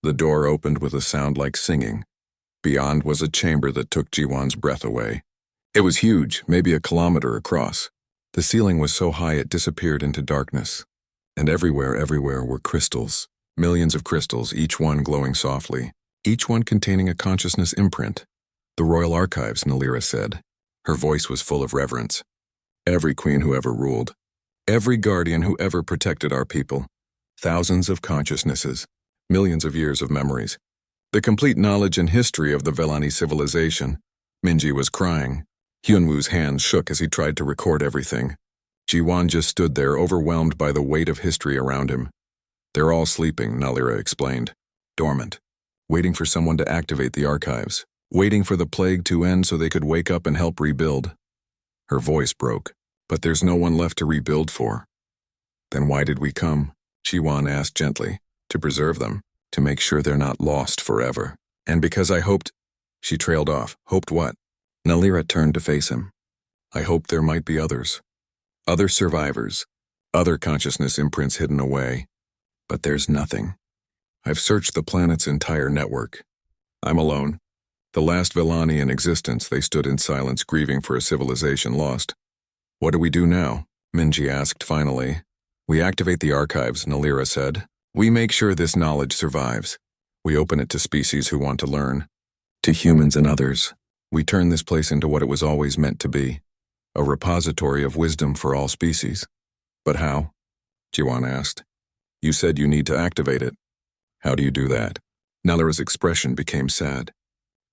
The door opened with a sound like singing. Beyond was a chamber that took Jiwan's breath away. It was huge, maybe a kilometer across. The ceiling was so high it disappeared into darkness. And everywhere were crystals. Millions of crystals, each one glowing softly. Each one containing a consciousness imprint. The royal archives, Nalira said. Her voice was full of reverence. Every queen who ever ruled. Every guardian who ever protected our people. Thousands of consciousnesses. Millions of years of memories. The complete knowledge and history of the Vellani civilization. Minji was crying. Hyunwoo's hands shook as he tried to record everything. Jiwan just stood there, overwhelmed by the weight of history around him. They're all sleeping, Nalira explained. Dormant. Waiting for someone to activate the archives. Waiting for the plague to end so they could wake up and help rebuild. Her voice broke. But there's no one left to rebuild for. Then why did we come? Jiwan asked gently. To preserve them. To make sure they're not lost forever. And because I hoped... She trailed off. Hoped what? Nalira turned to face him. I hoped there might be others. Other survivors. Other consciousness imprints hidden away. But there's nothing. I've searched the planet's entire network. I'm alone. The last Vellani in existence, they stood in silence, grieving for a civilization lost. What do we do now? Minji asked finally. We activate the archives, Nalira said. We make sure this knowledge survives. We open it to species who want to learn. To humans and others. We turn this place into what it was always meant to be. A repository of wisdom for all species. But how? Jiwan asked. You said you need to activate it. How do you do that? Nalira's expression became sad.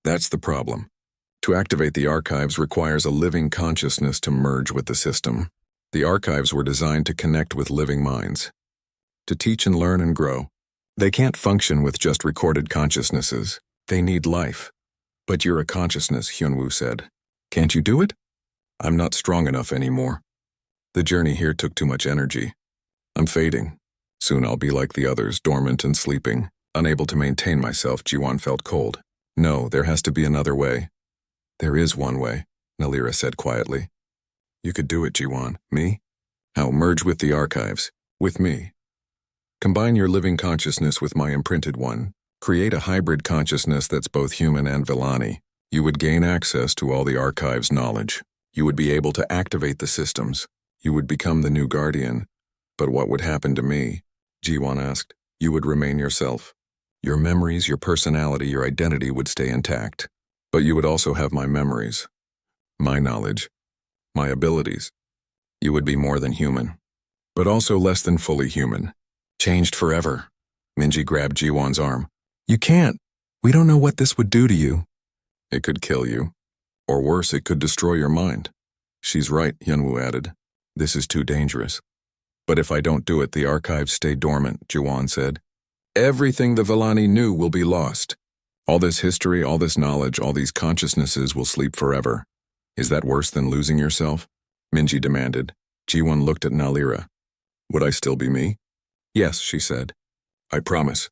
That's the problem. To activate the archives requires a living consciousness to merge with the system. The archives were designed to connect with living minds. To teach and learn and grow. They can't function with just recorded consciousnesses. They need life. But you're a consciousness, Hyunwoo said. Can't you do it? I'm not strong enough anymore. The journey here took too much energy. I'm fading. Soon I'll be like the others, dormant and sleeping. Unable to maintain myself, Jiwan felt cold. No, there has to be another way. There is one way, Nalira said quietly. You could do it, Jiwan. Me? How? Merge with the archives. With me. Combine your living consciousness with my imprinted one. Create a hybrid consciousness that's both human and Vellani. You would gain access to all the archives' knowledge. You would be able to activate the systems. You would become the new guardian. But what would happen to me? Jiwon asked. You would remain yourself. Your memories, your personality, your identity would stay intact. But you would also have my memories, my knowledge, my abilities. You would be more than human, but also less than fully human. Changed forever. Minji grabbed Jiwon's arm. You can't. We don't know what this would do to you. It could kill you. Or worse, it could destroy your mind. She's right, Hyunwoo added. This is too dangerous. But if I don't do it, the archives stay dormant, Jiwon said. Everything the Villani knew will be lost. All this history, all this knowledge, all these consciousnesses will sleep forever. Is that worse than losing yourself? Minji demanded. Jiwon looked at Nalira. Would I still be me? Yes, she said. I promise.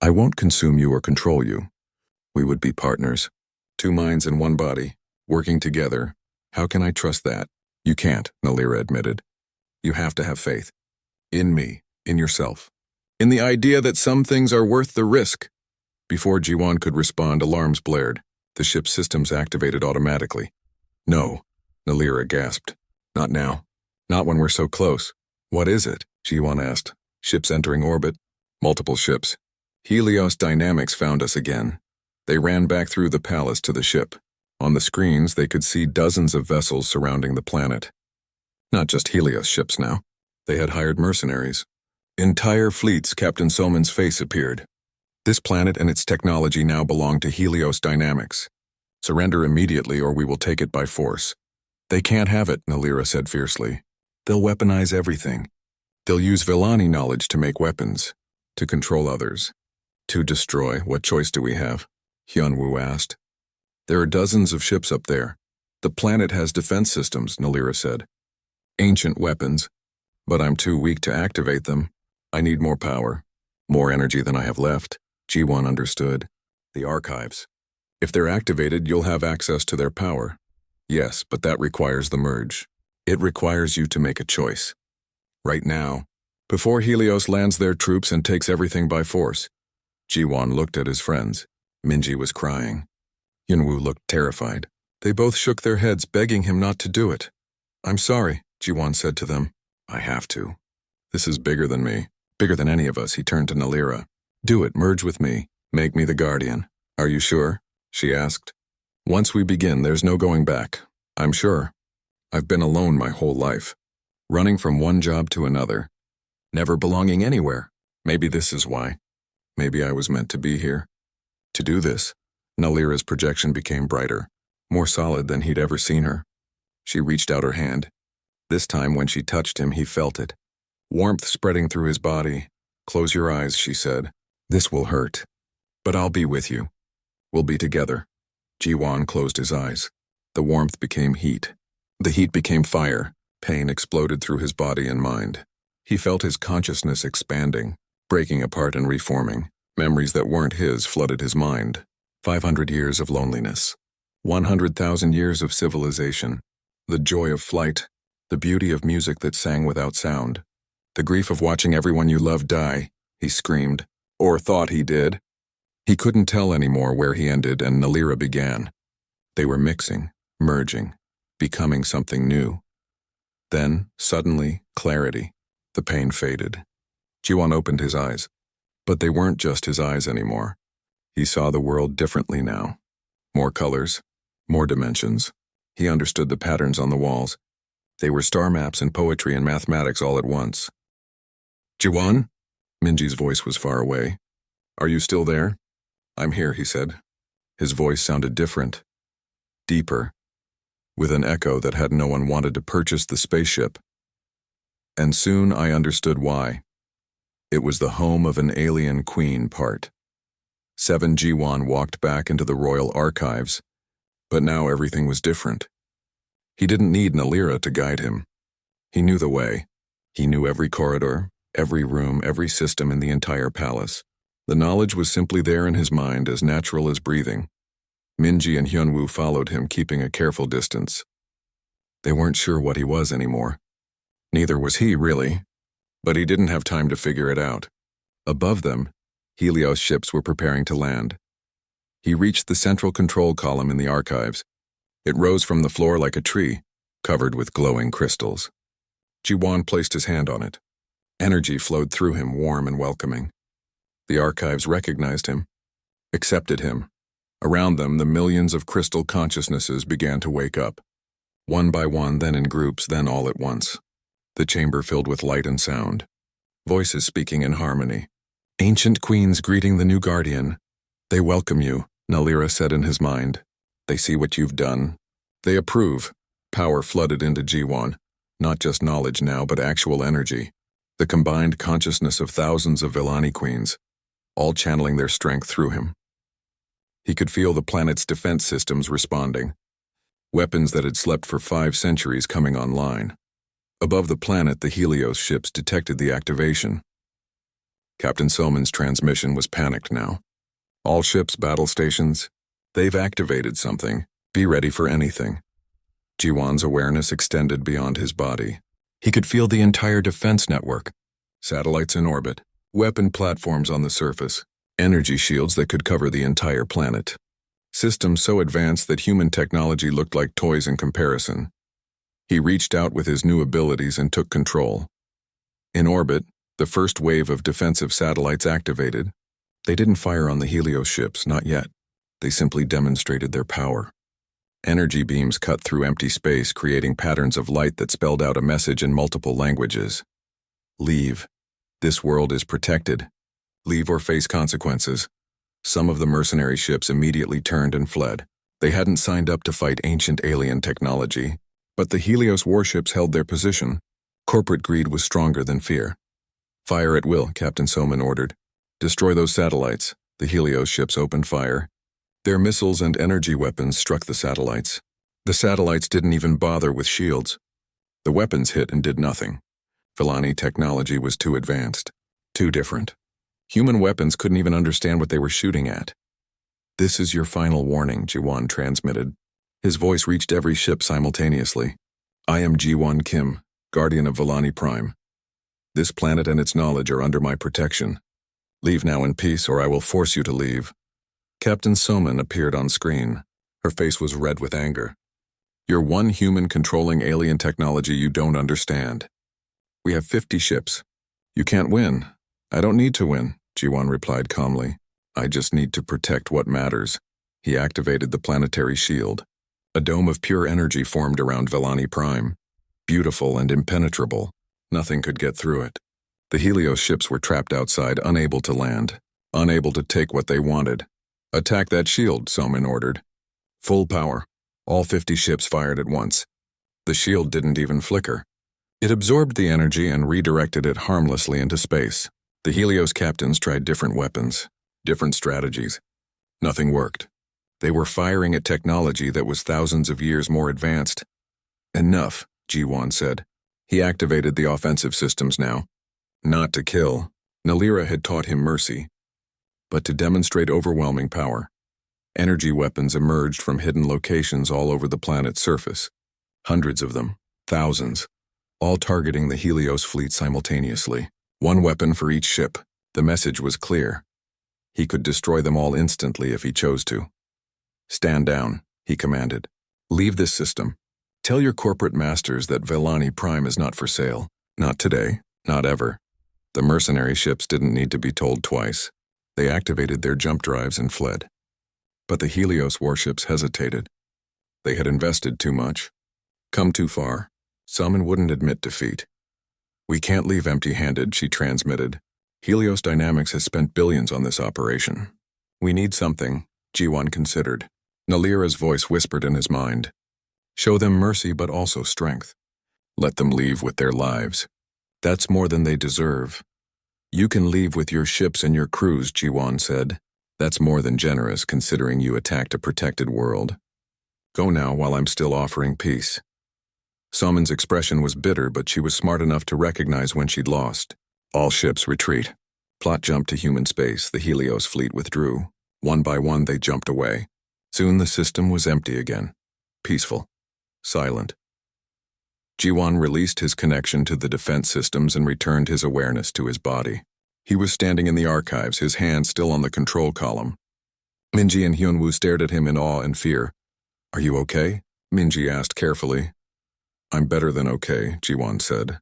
I won't consume you or control you. We would be partners. 2 minds in 1 body, working together. How can I trust that? You can't, Nalira admitted. You have to have faith. In me, in yourself. In the idea that some things are worth the risk. Before Jiwon could respond, alarms blared. The ship's systems activated automatically. No, Nalira gasped. Not now. Not when we're so close. What is it? Jiwon asked. Ships entering orbit. Multiple ships. Helios Dynamics found us again. They ran back through the palace to the ship. On the screens, they could see dozens of vessels surrounding the planet. Not just Helios ships now. They had hired mercenaries. Entire fleets. Captain Soman's face appeared. This planet and its technology now belong to Helios Dynamics. Surrender immediately or we will take it by force. They can't have it, Nalira said fiercely. They'll weaponize everything. They'll use Villani knowledge to make weapons, to control others, to destroy. What choice do we have? Hyunwoo asked. There are dozens of ships up there. The planet has defense systems, Nalira said. Ancient weapons. But I'm too weak to activate them. I need more power. More energy than I have left. Jiwon understood. The archives. If they're activated, you'll have access to their power. Yes, but that requires the merge. It requires you to make a choice. Right now, before Helios lands their troops and takes everything by force. Jiwon looked at his friends. Minji was crying. Hyunwoo looked terrified. They both shook their heads, begging him not to do it. I'm sorry, Jiwon said to them. I have to. This is bigger than me. Bigger than any of us. He turned to Nalira. Do it, merge with me. Make me the guardian. Are you sure? She asked. Once we begin, there's no going back. I'm sure. I've been alone my whole life. Running from one job to another. Never belonging anywhere. Maybe this is why. Maybe I was meant to be here. To do this, Nalira's projection became brighter, more solid than he'd ever seen her. She reached out her hand. This time when she touched him, he felt it. Warmth spreading through his body. Close your eyes, she said. This will hurt. But I'll be with you. We'll be together. Jiwon closed his eyes. The warmth became heat. The heat became fire. Pain exploded through his body and mind. He felt his consciousness expanding, breaking apart and reforming. Memories that weren't his flooded his mind. 500 years of loneliness. 100,000 years of civilization. The joy of flight. The beauty of music that sang without sound. The grief of watching everyone you loved die, he screamed. Or thought he did. He couldn't tell anymore where he ended and Nalira began. They were mixing, merging, becoming something new. Then, suddenly, clarity. The pain faded. Jiwon opened his eyes. But they weren't just his eyes anymore. He saw the world differently now. More colors, more dimensions. He understood the patterns on the walls. They were star maps and poetry and mathematics all at once. Jiwon? Minji's voice was far away. Are you still there? I'm here, he said. His voice sounded different. Deeper. With an echo that had no one wanted to purchase the spaceship. And soon I understood why. It was the home of an alien queen part. 7 Jiwon walked back into the royal archives, but now everything was different. He didn't need Nalira to guide him. He knew the way. He knew every corridor, every room, every system in the entire palace. The knowledge was simply there in his mind, as natural as breathing. Minji and Hyunwoo followed him, keeping a careful distance. They weren't sure what he was anymore. Neither was he, really. But he didn't have time to figure it out. Above them, Helios ships were preparing to land. He reached the central control column in the archives. It rose from the floor like a tree, covered with glowing crystals. Jiwan placed his hand on it. Energy flowed through him, warm and welcoming. The archives recognized him, accepted him. Around them, the millions of crystal consciousnesses began to wake up. One by one, then in groups, then all at once. The chamber filled with light and sound. Voices speaking in harmony. Ancient queens greeting the new guardian. They welcome you, Nalira said in his mind. They see what you've done. They approve. Power flooded into Jiwan. Not just knowledge now, but actual energy. The combined consciousness of thousands of Villani queens, all channeling their strength through him. He could feel the planet's defense systems responding. Weapons that had slept for 5 centuries coming online. Above the planet, the Helios ships detected the activation. Captain Soman's transmission was panicked now. All ships, battle stations, they've activated something. Be ready for anything. Jiwan's awareness extended beyond his body. He could feel the entire defense network. Satellites in orbit, weapon platforms on the surface, energy shields that could cover the entire planet. Systems so advanced that human technology looked like toys in comparison. He reached out with his new abilities and took control. In orbit, the first wave of defensive satellites activated. They didn't fire on the Helios ships, not yet. They simply demonstrated their power. Energy beams cut through empty space, creating patterns of light that spelled out a message in multiple languages. Leave. This world is protected. Leave or face consequences. Some of the mercenary ships immediately turned and fled. They hadn't signed up to fight ancient alien technology, but the Helios warships held their position. Corporate greed was stronger than fear. Fire at will, Captain Soman ordered. Destroy those satellites. The Helios ships opened fire. Their missiles and energy weapons struck the satellites. The satellites didn't even bother with shields. The weapons hit and did nothing. Villani technology was too advanced, too different. Human weapons couldn't even understand what they were shooting at. This is your final warning, Jiwan transmitted. His voice reached every ship simultaneously. I am Jiwan Kim, guardian of Villani Prime. This planet and its knowledge are under my protection. Leave now in peace, or I will force you to leave. Captain Soman appeared on screen. Her face was red with anger. You're one human controlling alien technology you don't understand. We have 50 ships. You can't win. I don't need to win, Jiwan replied calmly. I just need to protect what matters. He activated the planetary shield. A dome of pure energy formed around Villani Prime. Beautiful and impenetrable. Nothing could get through it. The Helios ships were trapped outside, unable to land, unable to take what they wanted. Attack that shield, Soman ordered. Full power. All 50 ships fired at once. The shield didn't even flicker. It absorbed the energy and redirected it harmlessly into space. The Helios captains tried different weapons, different strategies. Nothing worked. They were firing at technology that was thousands of years more advanced. Enough, Jiwan said. He activated the offensive systems now. Not to kill. Nalira had taught him mercy, but to demonstrate overwhelming power. Energy weapons emerged from hidden locations all over the planet's surface. Hundreds of them, thousands, all targeting the Helios fleet simultaneously. One weapon for each ship. The message was clear. He could destroy them all instantly if he chose to. Stand down, he commanded. Leave this system. Tell your corporate masters that Villani Prime is not for sale. Not today, not ever. The mercenary ships didn't need to be told twice. They activated their jump drives and fled. But the Helios warships hesitated. They had invested too much. Come too far. Soman wouldn't admit defeat. We can't leave empty-handed, she transmitted. Helios Dynamics has spent billions on this operation. We need something, Jiwan considered. Nalira's voice whispered in his mind. Show them mercy but also strength. Let them leave with their lives. That's more than they deserve. You can leave with your ships and your crews, Jiwan said. That's more than generous considering you attacked a protected world. Go now while I'm still offering peace. Soman's expression was bitter, but she was smart enough to recognize when she'd lost. All ships retreat. Plot jumped to human space. The Helios fleet withdrew. One by one they jumped away. Soon the system was empty again. Peaceful. Silent. Jiwan released his connection to the defense systems and returned his awareness to his body. He was standing in the archives, his hand still on the control column. Minji and Hyunwoo stared at him in awe and fear. Are you okay? Minji asked carefully. I'm better than okay, Jiwan said.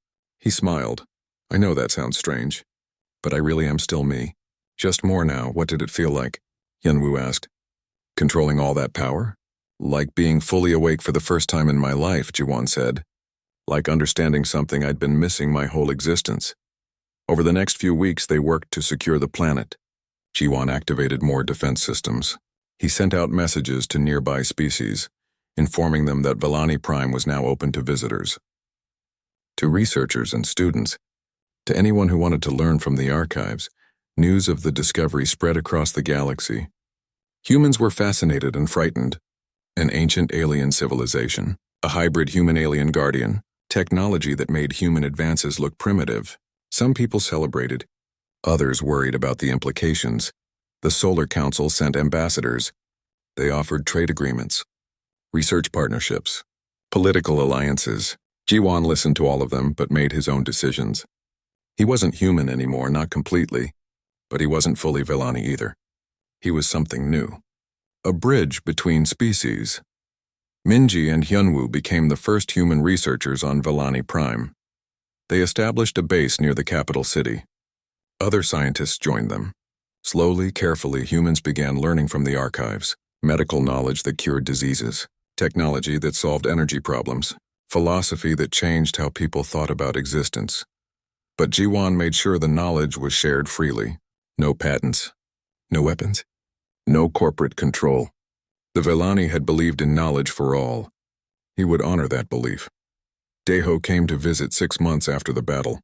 He smiled. I know that sounds strange, but I really am still me. Just more now. What did it feel like? Hyunwoo asked. Controlling all that power? Like being fully awake for the first time in my life, Jiwon said. Like understanding something I'd been missing my whole existence. Over the next few weeks, they worked to secure the planet. Jiwon activated more defense systems. He sent out messages to nearby species, informing them that Vellani Prime was now open to visitors. To researchers and students, to anyone who wanted to learn from the archives, news of the discovery spread across the galaxy. Humans were fascinated and frightened. An ancient alien civilization, a hybrid human-alien guardian, technology that made human advances look primitive. Some people celebrated, others worried about the implications. The Solar Council sent ambassadors. They offered trade agreements, research partnerships, political alliances. Jiwon listened to all of them but made his own decisions. He wasn't human anymore, not completely, but he wasn't fully Vellani either. He was something new. A bridge between species. Minji and Hyunwoo became the first human researchers on Vellani Prime. They established a base near the capital city. Other scientists joined them. Slowly, carefully, humans began learning from the archives, medical knowledge that cured diseases, technology that solved energy problems, philosophy that changed how people thought about existence. But Jiwon made sure the knowledge was shared freely. No patents, no weapons, no corporate control. The Vellani had believed in knowledge for all. He would honor that belief. Daeho came to visit 6 months after the battle.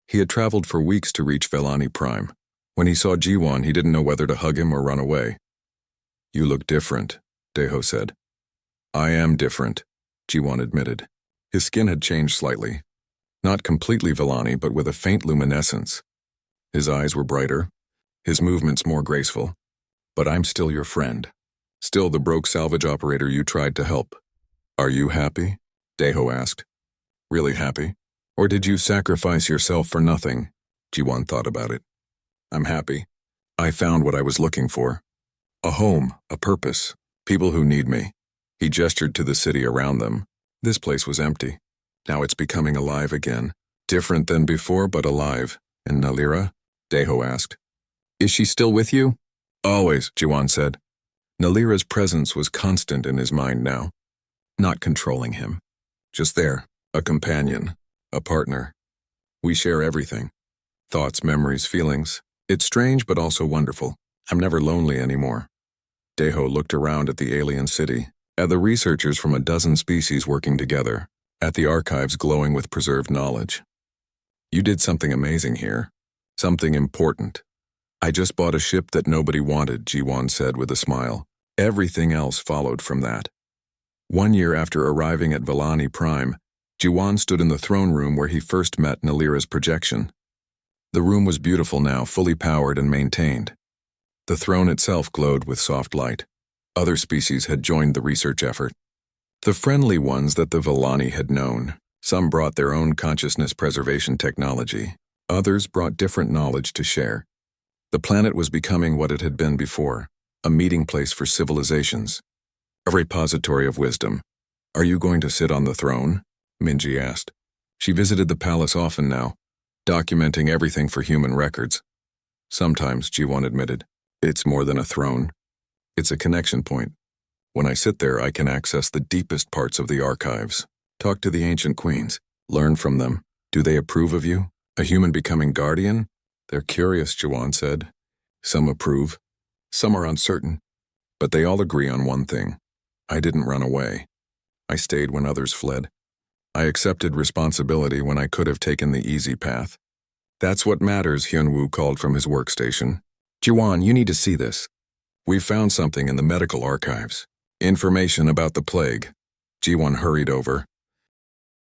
He had traveled for weeks to reach Vellani Prime. When he saw Jiwon, he didn't know whether to hug him or run away. You look different, Daeho said. I am different, Jiwon admitted. His skin had changed slightly. Not completely Vellani, but with a faint luminescence. His eyes were brighter, his movements more graceful. But I'm still your friend. Still the broke salvage operator you tried to help. Are you happy? Daeho asked. Really happy? Or did you sacrifice yourself for nothing? Jiwon thought about it. I'm happy. I found what I was looking for. A home, a purpose, people who need me. He gestured to the city around them. This place was empty. Now it's becoming alive again. Different than before, but alive. And Nalira? Daeho asked. Is she still with you? Always, Jiwon said. Nalira's presence was constant in his mind now. Not controlling him. Just there, a companion, a partner. We share everything. Thoughts, memories, feelings. It's strange but also wonderful. I'm never lonely anymore. Daeho looked around at the alien city, at the researchers from a dozen species working together, at the archives glowing with preserved knowledge. You did something amazing here. Something important. I just bought a ship that nobody wanted, Jiwon said with a smile. Everything else followed from that. 1 year after arriving at Vellani Prime, Jiwon stood in the throne room where he first met Nalira's projection. The room was beautiful now, fully powered and maintained. The throne itself glowed with soft light. Other species had joined the research effort. The friendly ones that the Vellani had known. Some brought their own consciousness preservation technology. Others brought different knowledge to share. The planet was becoming what it had been before, a meeting place for civilizations, a repository of wisdom. Are you going to sit on the throne? Minji asked. She visited the palace often now, documenting everything for human records. Sometimes, Jiwon admitted, it's more than a throne. It's a connection point. When I sit there, I can access the deepest parts of the archives, talk to the ancient queens, learn from them. Do they approve of you? A human becoming guardian? They're curious, Jiwon said. Some approve. Some are uncertain. But they all agree on one thing. I didn't run away. I stayed when others fled. I accepted responsibility when I could have taken the easy path. That's what matters, Hyunwoo called from his workstation. Jiwon, you need to see this. We've found something in the medical archives. Information about the plague. Jiwon hurried over.